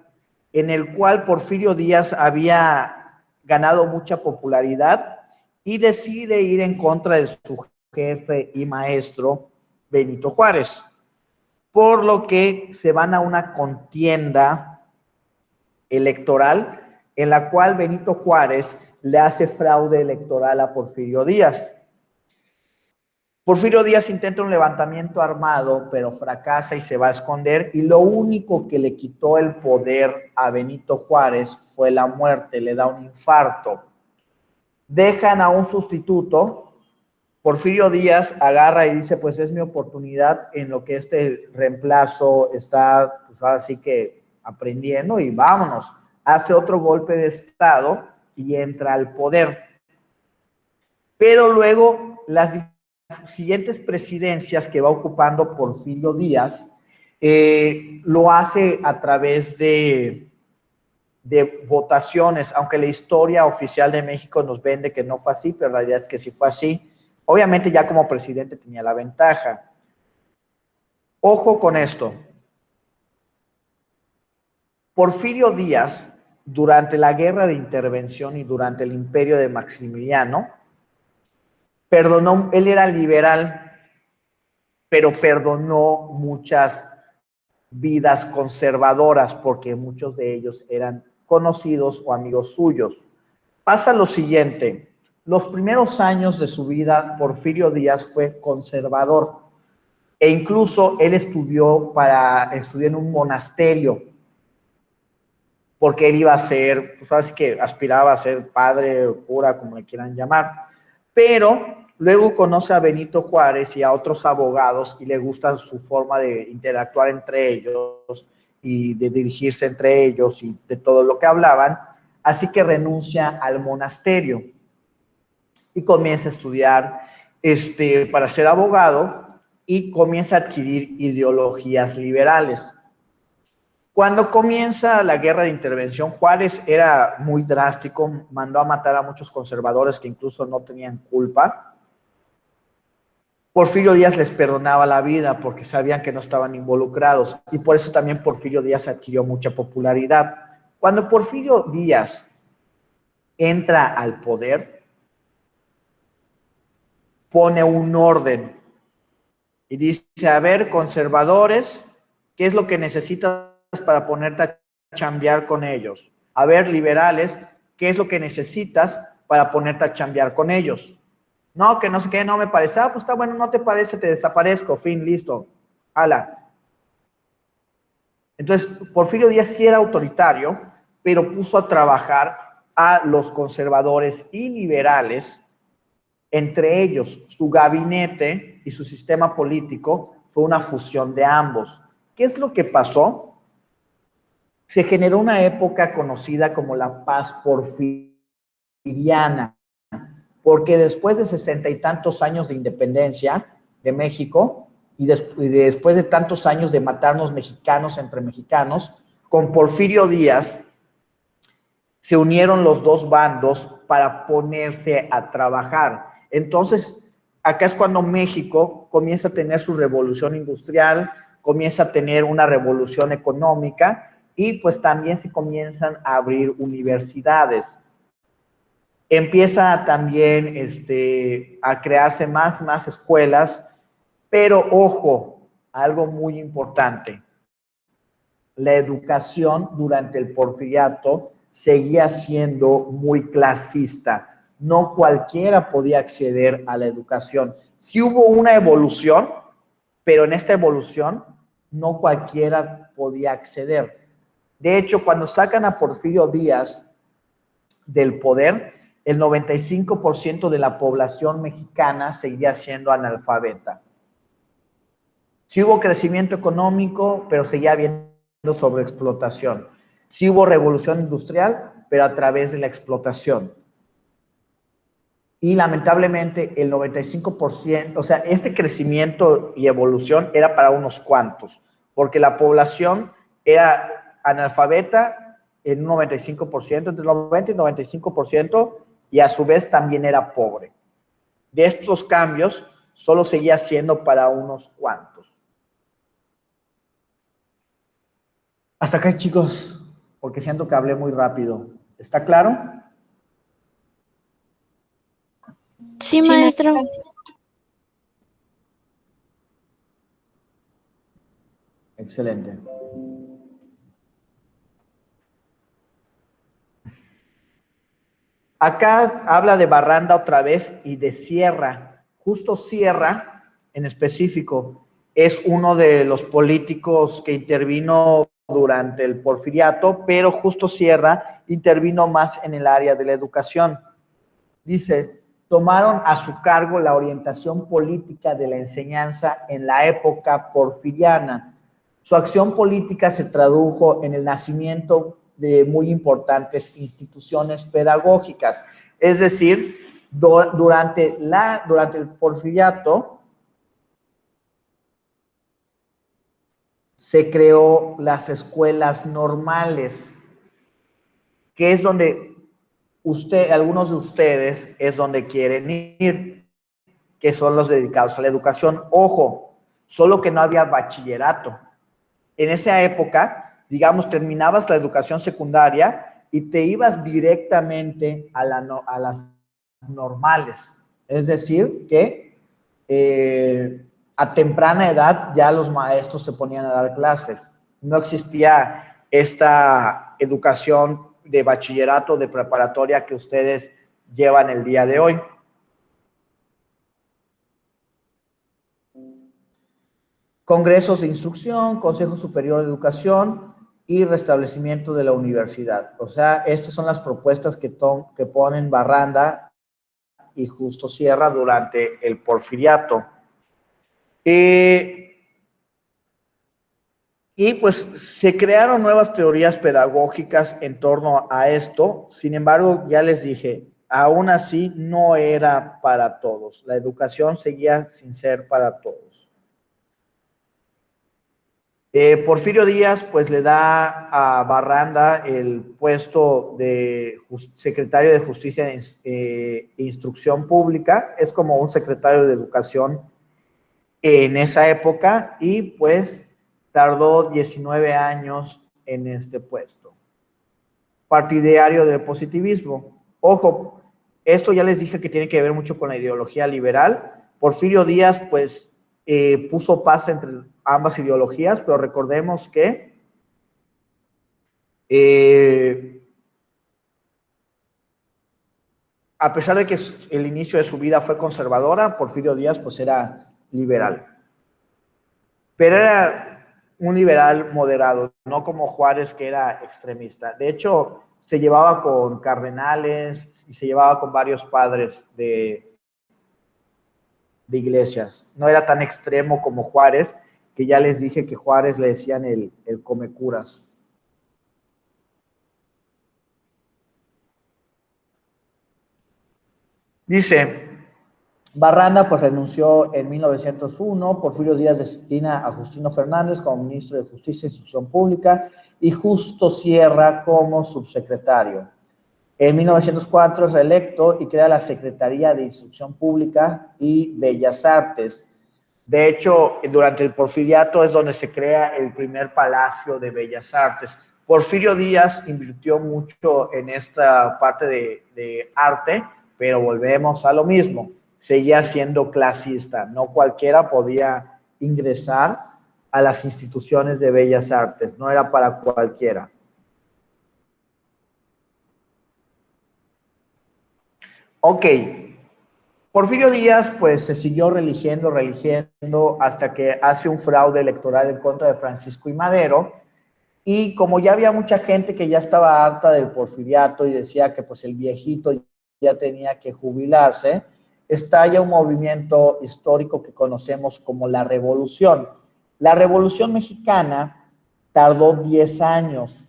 en el cual Porfirio Díaz había ganado mucha popularidad y decide ir en contra de su jefe y maestro, Benito Juárez, por lo que se van a una contienda electoral en la cual Benito Juárez le hace fraude electoral a Porfirio Díaz. Porfirio Díaz intenta un levantamiento armado, pero fracasa y se va a esconder, y lo único que le quitó el poder a Benito Juárez fue la muerte, le da un infarto. Dejan a un sustituto. Porfirio Díaz agarra y dice, pues es mi oportunidad en lo que este reemplazo está, pues ahora sí que aprendiendo, y vámonos. Hace otro golpe de estado y entra al poder. Pero luego las siguientes presidencias que va ocupando Porfirio Díaz, lo hace a través de votaciones, aunque la historia oficial de México nos vende que no fue así, pero la realidad es que sí fue así. Obviamente ya como presidente tenía la ventaja. Ojo con esto. Porfirio Díaz, durante la guerra de intervención y durante el imperio de Maximiliano, perdonó, él era liberal, pero perdonó muchas vidas conservadoras porque muchos de ellos eran conocidos o amigos suyos. Pasa lo siguiente: los primeros años de su vida, Porfirio Díaz fue conservador e incluso él estudió en un monasterio porque él iba a ser, pues así que aspiraba a ser padre o cura, como le quieran llamar, pero luego conoce a Benito Juárez y a otros abogados y le gusta su forma de interactuar entre ellos y de dirigirse entre ellos y de todo lo que hablaban, así que renuncia al monasterio y comienza a estudiar para ser abogado y comienza a adquirir ideologías liberales. Cuando comienza la guerra de intervención, Juárez era muy drástico, mandó a matar a muchos conservadores que incluso no tenían culpa. Porfirio Díaz les perdonaba la vida porque sabían que no estaban involucrados y por eso también Porfirio Díaz adquirió mucha popularidad. Cuando Porfirio Díaz entra al poder, pone un orden y dice, a ver, conservadores, ¿qué es lo que necesitas para ponerte a chambear con ellos? A ver, liberales, ¿qué es lo que necesitas para ponerte a chambear con ellos? No, que no sé qué, no me parece. Ah, pues está bueno, no te parece, te desaparezco, fin, listo. Hala. Entonces, Porfirio Díaz sí era autoritario, pero puso a trabajar a los conservadores y liberales. Entre ellos, su gabinete y su sistema político fue una fusión de ambos. ¿Qué es lo que pasó? Se generó una época conocida como la paz porfiriana, porque después de 60 y tantos años de independencia de México y después de tantos años de matarnos mexicanos entre mexicanos, con Porfirio Díaz se unieron los dos bandos para ponerse a trabajar. Entonces, acá es cuando México comienza a tener su revolución industrial, comienza a tener una revolución económica y pues también se comienzan a abrir universidades. Empieza también a crearse más escuelas, pero ojo, algo muy importante. La educación durante el Porfiriato seguía siendo muy clasista. No cualquiera podía acceder a la educación. Sí hubo una evolución, pero en esta evolución no cualquiera podía acceder. De hecho, cuando sacan a Porfirio Díaz del poder, el 95% de la población mexicana seguía siendo analfabeta. Sí hubo crecimiento económico, pero seguía habiendo sobreexplotación. Sí hubo revolución industrial, pero a través de la explotación. Y lamentablemente el 95%, o sea, este crecimiento y evolución era para unos cuantos, porque la población era analfabeta en un 95%, entre el 90 y 95%, y a su vez también era pobre. De estos cambios, solo seguía siendo para unos cuantos. Hasta acá, chicos, porque siento que hablé muy rápido. ¿Está claro? Sí, maestro. Excelente. Acá habla de Barranda otra vez y de Sierra. Justo Sierra, en específico, es uno de los políticos que intervino durante el Porfiriato, pero justo Sierra intervino más en el área de la educación. Dice, tomaron a su cargo la orientación política de la enseñanza en la época porfiriana. Su acción política se tradujo en el nacimiento de muy importantes instituciones pedagógicas. Es decir, durante el Porfiriato se creó las escuelas normales, que es donde algunos de ustedes es donde quieren ir, que son los dedicados a la educación. Ojo, solo que no había bachillerato. En esa época, digamos, terminabas la educación secundaria y te ibas directamente a las normales. Es decir, que a temprana edad ya los maestros se ponían a dar clases. No existía esta educación de bachillerato, de preparatoria que ustedes llevan el día de hoy. Congresos de instrucción, Consejo Superior de Educación y restablecimiento de la universidad. O sea, estas son las propuestas que ponen Barranda y Justo Sierra durante el Porfiriato. Y pues se crearon nuevas teorías pedagógicas en torno a esto. Sin embargo, ya les dije, aún así no era para todos. La educación seguía sin ser para todos. Porfirio Díaz pues le da a Barranda el puesto de secretario de Justicia e Instrucción Pública. Es como un secretario de Educación en esa época y pues tardó 19 años en este puesto. Partidario del positivismo. Ojo, esto ya les dije que tiene que ver mucho con la ideología liberal. Porfirio Díaz pues puso paz entre ambas ideologías, pero recordemos que a pesar de que el inicio de su vida fue conservadora, Porfirio Díaz pues era liberal. Pero era un liberal moderado, no como Juárez, que era extremista. De hecho, se llevaba con cardenales y se llevaba con varios padres de iglesias. No era tan extremo como Juárez, que ya les dije que Juárez le decían el comecuras. Dice, Barranda pues renunció en 1901, Porfirio Díaz destina a Justino Fernández como ministro de Justicia e Instrucción Pública y Justo Sierra como subsecretario. En 1904 es reelecto y crea la Secretaría de Instrucción Pública y Bellas Artes. De hecho, durante el Porfiriato es donde se crea el primer Palacio de Bellas Artes. Porfirio Díaz invirtió mucho en esta parte de arte, pero volvemos a lo mismo. Seguía siendo clasista. No cualquiera podía ingresar a las instituciones de Bellas Artes. No era para cualquiera. Ok. Porfirio Díaz, pues, se siguió religiendo hasta que hace un fraude electoral en contra de Francisco I. Madero, y como ya había mucha gente que ya estaba harta del porfiriato y decía que pues el viejito ya tenía que jubilarse, estalla un movimiento histórico que conocemos como la Revolución. La Revolución Mexicana tardó 10 años.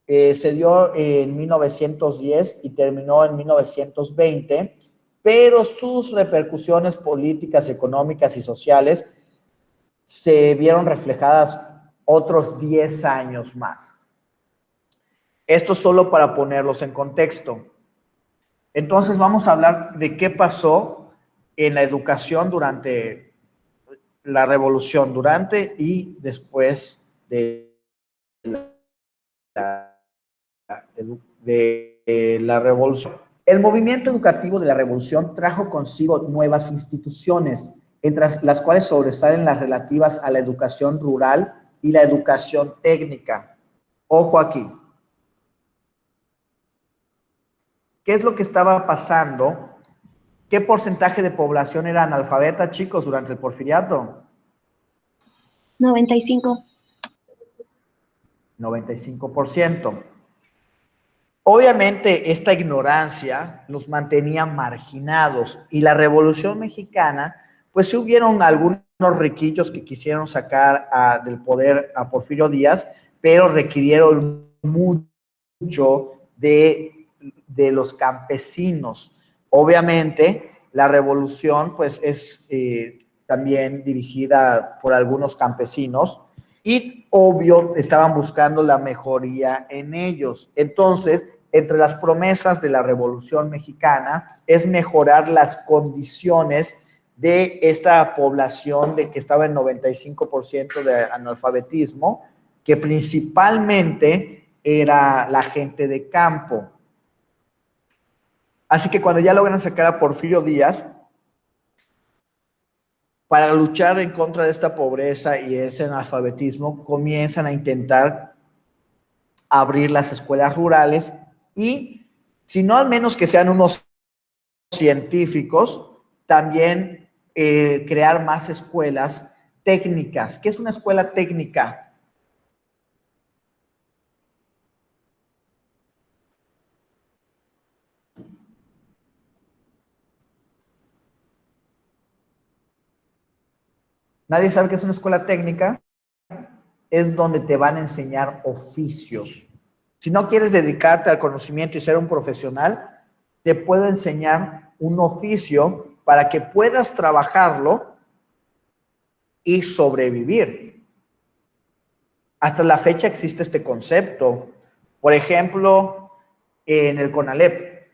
Se dio en 1910 y terminó en 1920, pero sus repercusiones políticas, económicas y sociales se vieron reflejadas otros 10 años más. Esto solo para ponerlos en contexto. Entonces vamos a hablar de qué pasó en la educación durante la revolución, durante y después de la revolución. El movimiento educativo de la revolución trajo consigo nuevas instituciones, entre las cuales sobresalen las relativas a la educación rural y la educación técnica. Ojo aquí. ¿Qué es lo que estaba pasando? ¿Qué porcentaje de población era analfabeta, chicos, durante el porfiriato? 95. 95%. Obviamente, esta ignorancia los mantenía marginados, y la Revolución Mexicana, pues sí hubieron algunos riquillos que quisieron sacar del poder a Porfirio Díaz, pero requirieron mucho de los campesinos. Obviamente, la revolución pues es también dirigida por algunos campesinos, y obvio estaban buscando la mejoría en ellos. Entonces, entre las promesas de la Revolución Mexicana es mejorar las condiciones de esta población de que estaba en 95% de analfabetismo, que principalmente era la gente de campo. Así que cuando ya logran sacar a Porfirio Díaz, para luchar en contra de esta pobreza y ese analfabetismo, comienzan a intentar abrir las escuelas rurales y, si no al menos que sean unos científicos, también crear más escuelas técnicas. ¿Qué es una escuela técnica? ¿Nadie sabe qué es una escuela técnica? Es donde te van a enseñar oficios. Si no quieres dedicarte al conocimiento y ser un profesional, te puedo enseñar un oficio para que puedas trabajarlo y sobrevivir. Hasta la fecha existe este concepto. Por ejemplo, en el CONALEP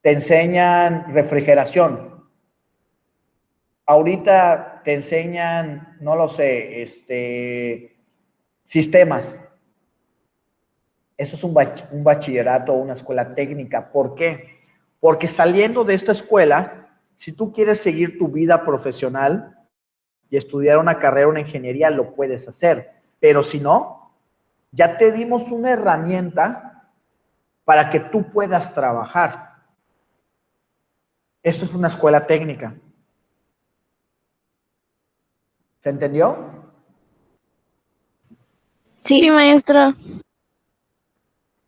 te enseñan refrigeración. Ahorita te enseñan, no lo sé, sistemas. Eso es un bachillerato o una escuela técnica. ¿Por qué? Porque saliendo de esta escuela, si tú quieres seguir tu vida profesional y estudiar una carrera, una ingeniería, lo puedes hacer. Pero si no, ya te dimos una herramienta para que tú puedas trabajar. Eso es una escuela técnica. ¿Se entendió? Sí, maestra.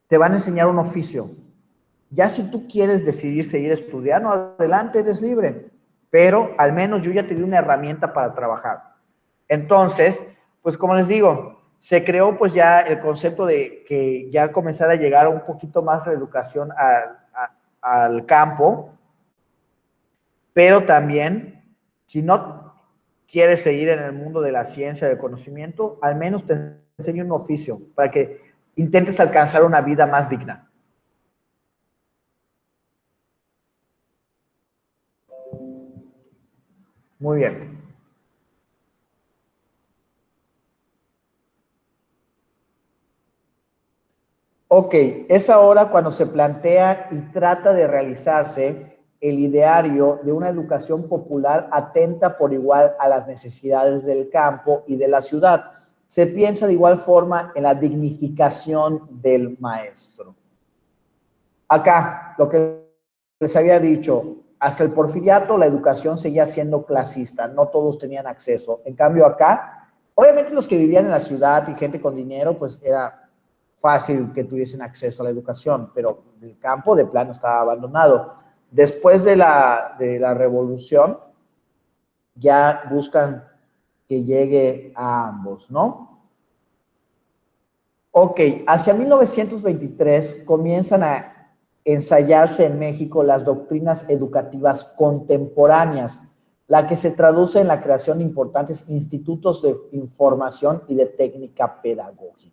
Te van a enseñar un oficio. Ya si tú quieres decidir seguir estudiando, adelante, eres libre. Pero al menos yo ya te di una herramienta para trabajar. Entonces, pues como les digo, se creó pues ya el concepto de que ya comenzara a llegar un poquito más la educación al campo, pero también, si no quieres seguir en el mundo de la ciencia, del conocimiento, al menos te enseño un oficio para que intentes alcanzar una vida más digna. Muy bien. Ok, es ahora cuando se plantea y trata de realizarse el ideario de una educación popular atenta por igual a las necesidades del campo y de la ciudad. Se piensa de igual forma en la dignificación del maestro. Acá, lo que les había dicho, hasta el porfiriato la educación seguía siendo clasista, no todos tenían acceso. En cambio acá, obviamente los que vivían en la ciudad y gente con dinero, pues era fácil que tuviesen acceso a la educación, pero el campo de plano estaba abandonado. Después de la revolución, ya buscan que llegue a ambos, ¿no? Ok, hacia 1923 comienzan a ensayarse en México las doctrinas educativas contemporáneas, la que se traduce en la creación de importantes institutos de información y de técnica pedagógica.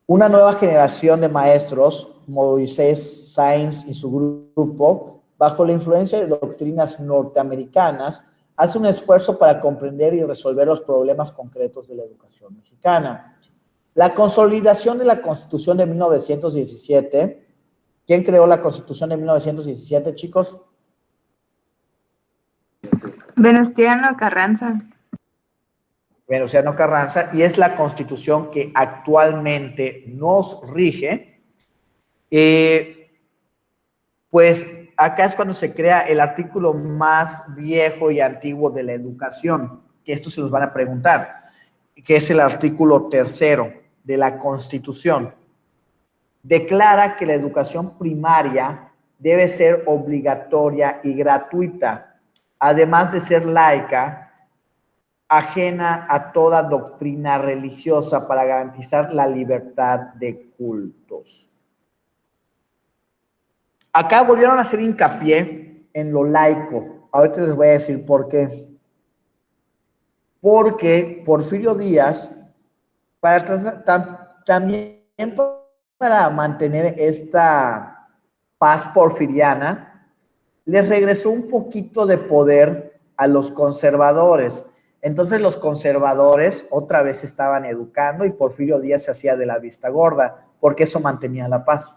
Una nueva generación de maestros, Moisés Sáenz y su grupo, bajo la influencia de doctrinas norteamericanas, hace un esfuerzo para comprender y resolver los problemas concretos de la educación mexicana. La consolidación de la Constitución de 1917. ¿Quién creó la Constitución de 1917, chicos? Venustiano Carranza. Venustiano Carranza, y es la Constitución que actualmente nos rige. Pues acá es cuando se crea el artículo más viejo y antiguo de la educación, que esto se los van a preguntar, que es el artículo 3 de la Constitución. Declara que la educación primaria debe ser obligatoria y gratuita, además de ser laica, ajena a toda doctrina religiosa para garantizar la libertad de cultos. Acá volvieron a hacer hincapié en lo laico. Ahorita les voy a decir por qué. Porque Porfirio Díaz, también para mantener esta paz porfiriana, les regresó un poquito de poder a los conservadores. Entonces los conservadores otra vez estaban educando y Porfirio Díaz se hacía de la vista gorda, porque eso mantenía la paz.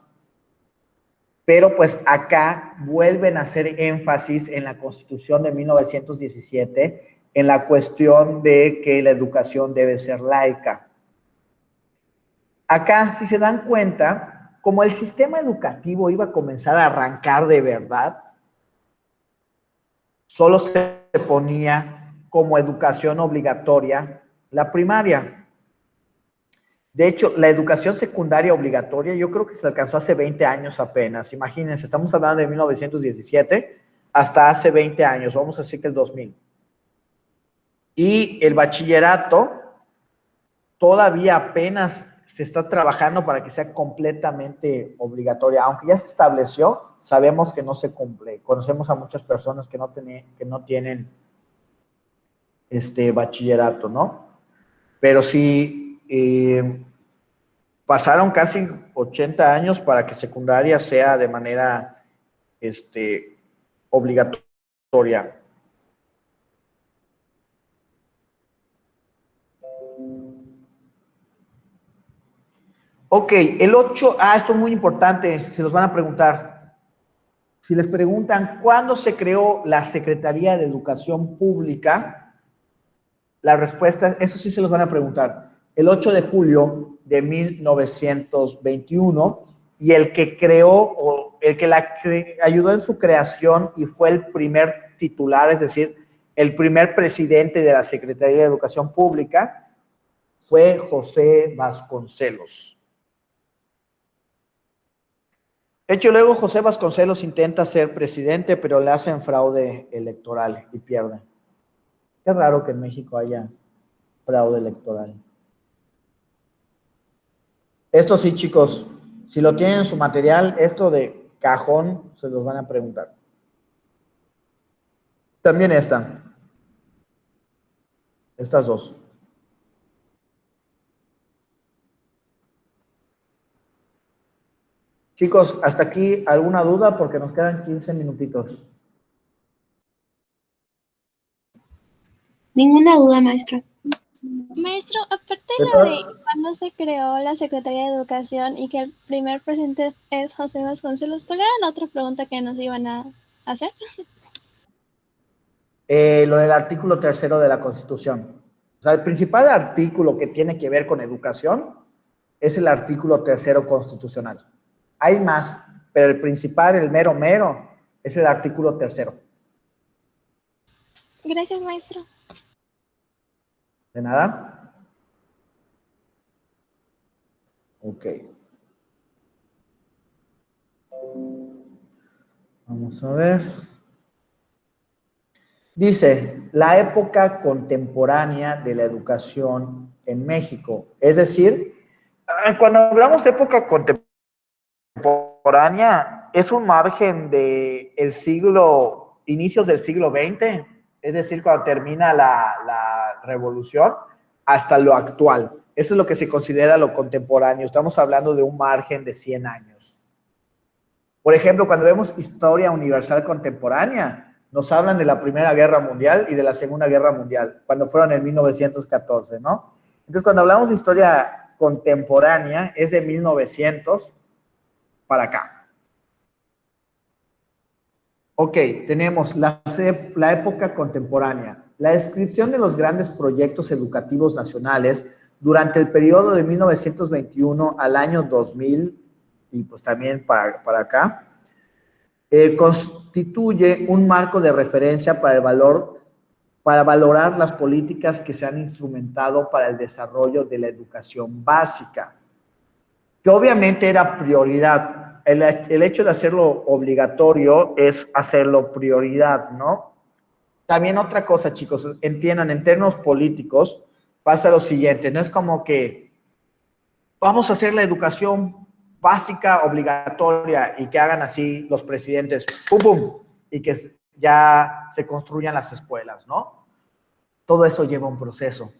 Pero pues acá vuelven a hacer énfasis en la Constitución de 1917 en la cuestión de que la educación debe ser laica. Acá, si se dan cuenta, como el sistema educativo iba a comenzar a arrancar de verdad, solo se ponía como educación obligatoria la primaria. De hecho, la educación secundaria obligatoria yo creo que se alcanzó hace 20 años apenas. Imagínense, estamos hablando de 1917 hasta hace 20 años, vamos a decir que el 2000. Y el bachillerato todavía apenas se está trabajando para que sea completamente obligatoria. Aunque ya se estableció, sabemos que no se cumple. Conocemos a muchas personas que no tienen bachillerato, ¿no? Pero sí... pasaron casi 80 años para que secundaria sea de manera obligatoria. Ok, el 8, esto es muy importante, se los van a preguntar. Si les preguntan cuándo se creó la Secretaría de Educación Pública, la respuesta, eso sí se los van a preguntar. El 8 de julio de 1921, y el que creó, o el que ayudó en su creación y fue el primer titular, es decir, el primer presidente de la Secretaría de Educación Pública, fue José Vasconcelos. De hecho, luego José Vasconcelos intenta ser presidente, pero le hacen fraude electoral y pierde. Qué raro que en México haya fraude electoral. Esto sí, chicos, si lo tienen en su material, esto de cajón, se los van a preguntar. También estas dos. Chicos, hasta aquí, ¿alguna duda? Porque nos quedan 15 minutitos. Ninguna duda, maestro. Maestro, aparte ¿De de lo todas- de cuando se creó la Secretaría de Educación y que el primer presidente es José Vasconcelos, ¿cuál era la otra pregunta que nos iban a hacer? Lo del artículo 3º de la Constitución. O sea, el principal artículo que tiene que ver con educación es el artículo 3º constitucional. Hay más, pero el principal, el mero mero, es el artículo 3º. Gracias, maestro. ¿De nada? Ok. Vamos a ver. Dice, la época contemporánea de la educación en México. Es decir, cuando hablamos de época contemporánea, es un margen de el siglo, inicios del siglo XX, es decir, cuando termina la revolución, hasta lo actual. Eso es lo que se considera lo contemporáneo. Estamos hablando de un margen de 100 años. Por ejemplo, cuando vemos historia universal contemporánea, nos hablan de la Primera Guerra Mundial y de la Segunda Guerra Mundial, cuando fueron en 1914, ¿no? Entonces, cuando hablamos de historia contemporánea, es de 1900 para acá. Ok, tenemos la época contemporánea. La descripción de los grandes proyectos educativos nacionales durante el periodo de 1921 al año 2000, y pues también para acá, constituye un marco de referencia para valorar las políticas que se han instrumentado para el desarrollo de la educación básica, que obviamente era prioridad. El hecho de hacerlo obligatorio es hacerlo prioridad, ¿no? También otra cosa, chicos, entiendan, en términos políticos pasa lo siguiente, no es como que vamos a hacer la educación básica obligatoria y que hagan así los presidentes, pum, pum, y que ya se construyan las escuelas, ¿no? Todo eso lleva un proceso.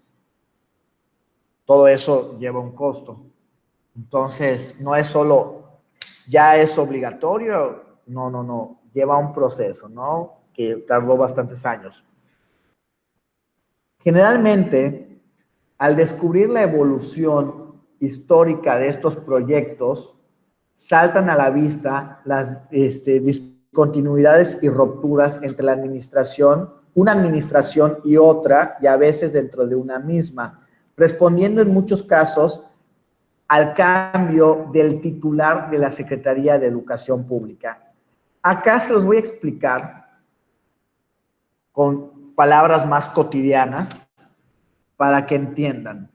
Todo eso lleva un costo. Entonces, no es solo, ya es obligatorio, no, lleva un proceso, ¿no? Que tardó bastantes años. Generalmente, al descubrir la evolución histórica de estos proyectos, saltan a la vista las discontinuidades y rupturas entre la administración, una administración y otra, y a veces dentro de una misma, respondiendo en muchos casos al cambio del titular de la Secretaría de Educación Pública. Acá se los voy a explicar con palabras más cotidianas para que entiendan.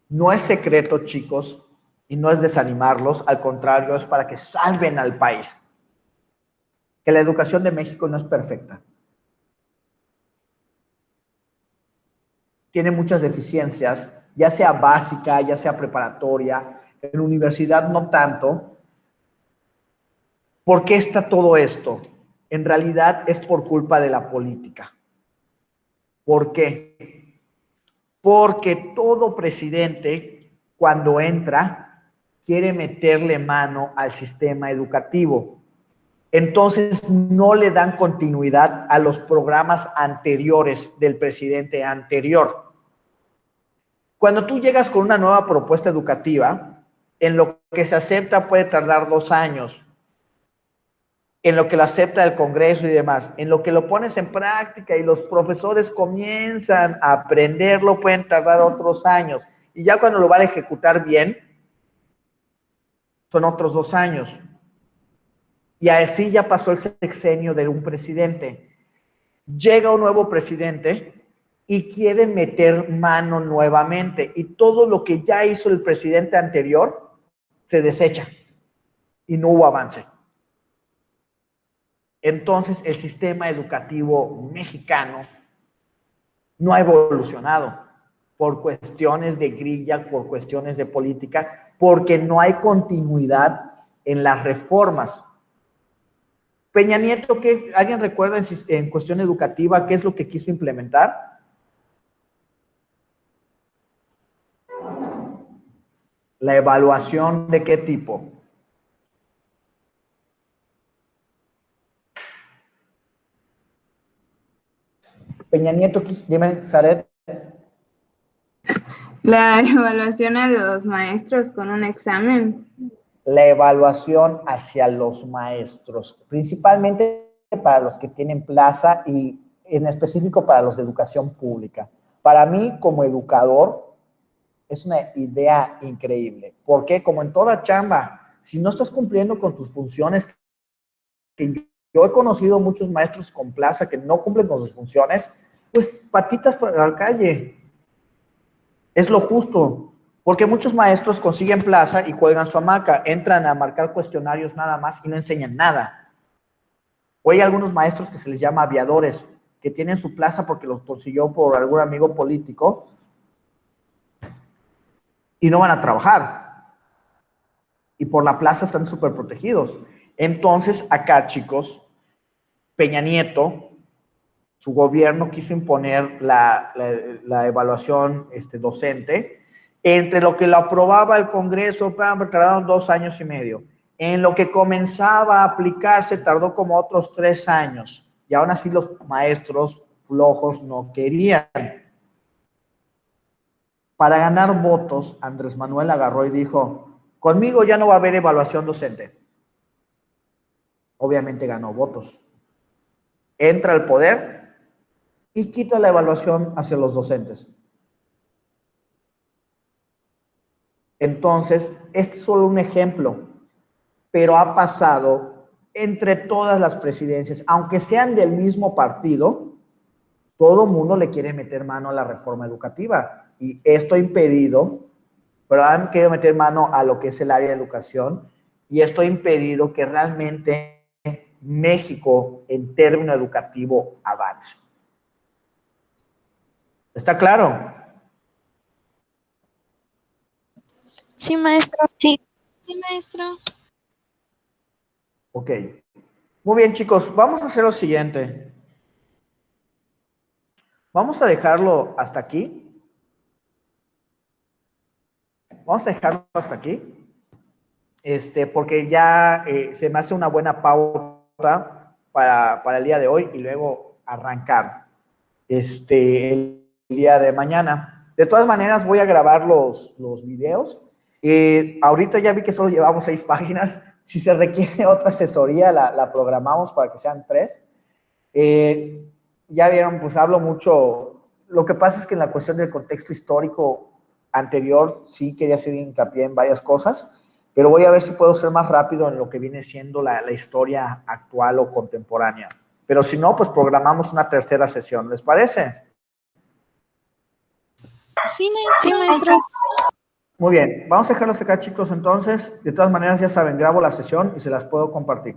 No es secreto, chicos, y no es desanimarlos, al contrario, es para que salven al país. Que la educación de México no es perfecta. Tiene muchas deficiencias, ya sea básica, ya sea preparatoria, en universidad no tanto. ¿Por qué está todo esto? En realidad es por culpa de la política. ¿Por qué? Porque todo presidente, cuando entra, quiere meterle mano al sistema educativo. Entonces, no le dan continuidad a los programas anteriores del presidente anterior. Cuando tú llegas con una nueva propuesta educativa, en lo que se acepta puede tardar 2 años, en lo que lo acepta el Congreso y demás, en lo que lo pones en práctica y los profesores comienzan a aprenderlo, pueden tardar otros años. Y ya cuando lo van a ejecutar bien, son otros 2 años. Y así ya pasó el sexenio de un presidente. Llega un nuevo presidente y quiere meter mano nuevamente. Y todo lo que ya hizo el presidente anterior se desecha. Y no hubo avance. Entonces, el sistema educativo mexicano no ha evolucionado por cuestiones de grilla, por cuestiones de política, porque no hay continuidad en las reformas. Peña Nieto, ¿alguien recuerda en cuestión educativa qué es lo que quiso implementar? ¿La evaluación de qué tipo? Peña Nieto, dime, Zaret. La evaluación a los maestros con un examen. La evaluación hacia los maestros, principalmente para los que tienen plaza y en específico para los de educación pública. Para mí, como educador, es una idea increíble. Porque como en toda chamba, si no estás cumpliendo con tus funciones, que yo he conocido muchos maestros con plaza que no cumplen con sus funciones, pues patitas para la calle. Es lo justo, porque muchos maestros consiguen plaza y cuelgan su hamaca, entran a marcar cuestionarios nada más y no enseñan nada. O hay algunos maestros que se les llama aviadores, que tienen su plaza porque los consiguió por algún amigo político y no van a trabajar. Y por la plaza están súper protegidos. Entonces, acá, chicos, Peña Nieto, su gobierno quiso imponer la evaluación docente. Entre lo que lo aprobaba el Congreso, tardaron 2 años y medio. En lo que comenzaba a aplicarse, tardó como otros 3 años. Y aún así los maestros flojos no querían. Para ganar votos, Andrés Manuel agarró y dijo, conmigo ya no va a haber evaluación docente. Obviamente ganó votos. Entra al poder y quita la evaluación hacia los docentes. Entonces, este es solo un ejemplo, pero ha pasado entre todas las presidencias, aunque sean del mismo partido, todo mundo le quiere meter mano a la reforma educativa y esto ha impedido, pero han querido meter mano a lo que es el área de educación y esto ha impedido que realmente México en término educativo avance. ¿Está claro? Sí, maestro. Sí. Sí, maestro. Ok. Muy bien, chicos. Vamos a hacer lo siguiente. Vamos a dejarlo hasta aquí. Vamos a dejarlo hasta aquí. Porque ya se me hace una buena pauta para el día de hoy y luego arrancar el día de mañana. De todas maneras, voy a grabar los videos. Ahorita ya vi que solo llevamos 6 páginas. Si se requiere otra asesoría, la programamos para que sean 3. Ya vieron, pues hablo mucho. Lo que pasa es que en la cuestión del contexto histórico anterior, sí quería hacer hincapié en varias cosas, pero voy a ver si puedo ser más rápido en lo que viene siendo la historia actual o contemporánea. Pero si no, pues programamos una tercera sesión. ¿Les parece? Sí, maestro. Sí, maestro. Muy bien, vamos a dejarlos acá, chicos, entonces. De todas maneras, ya saben, grabo la sesión y se las puedo compartir.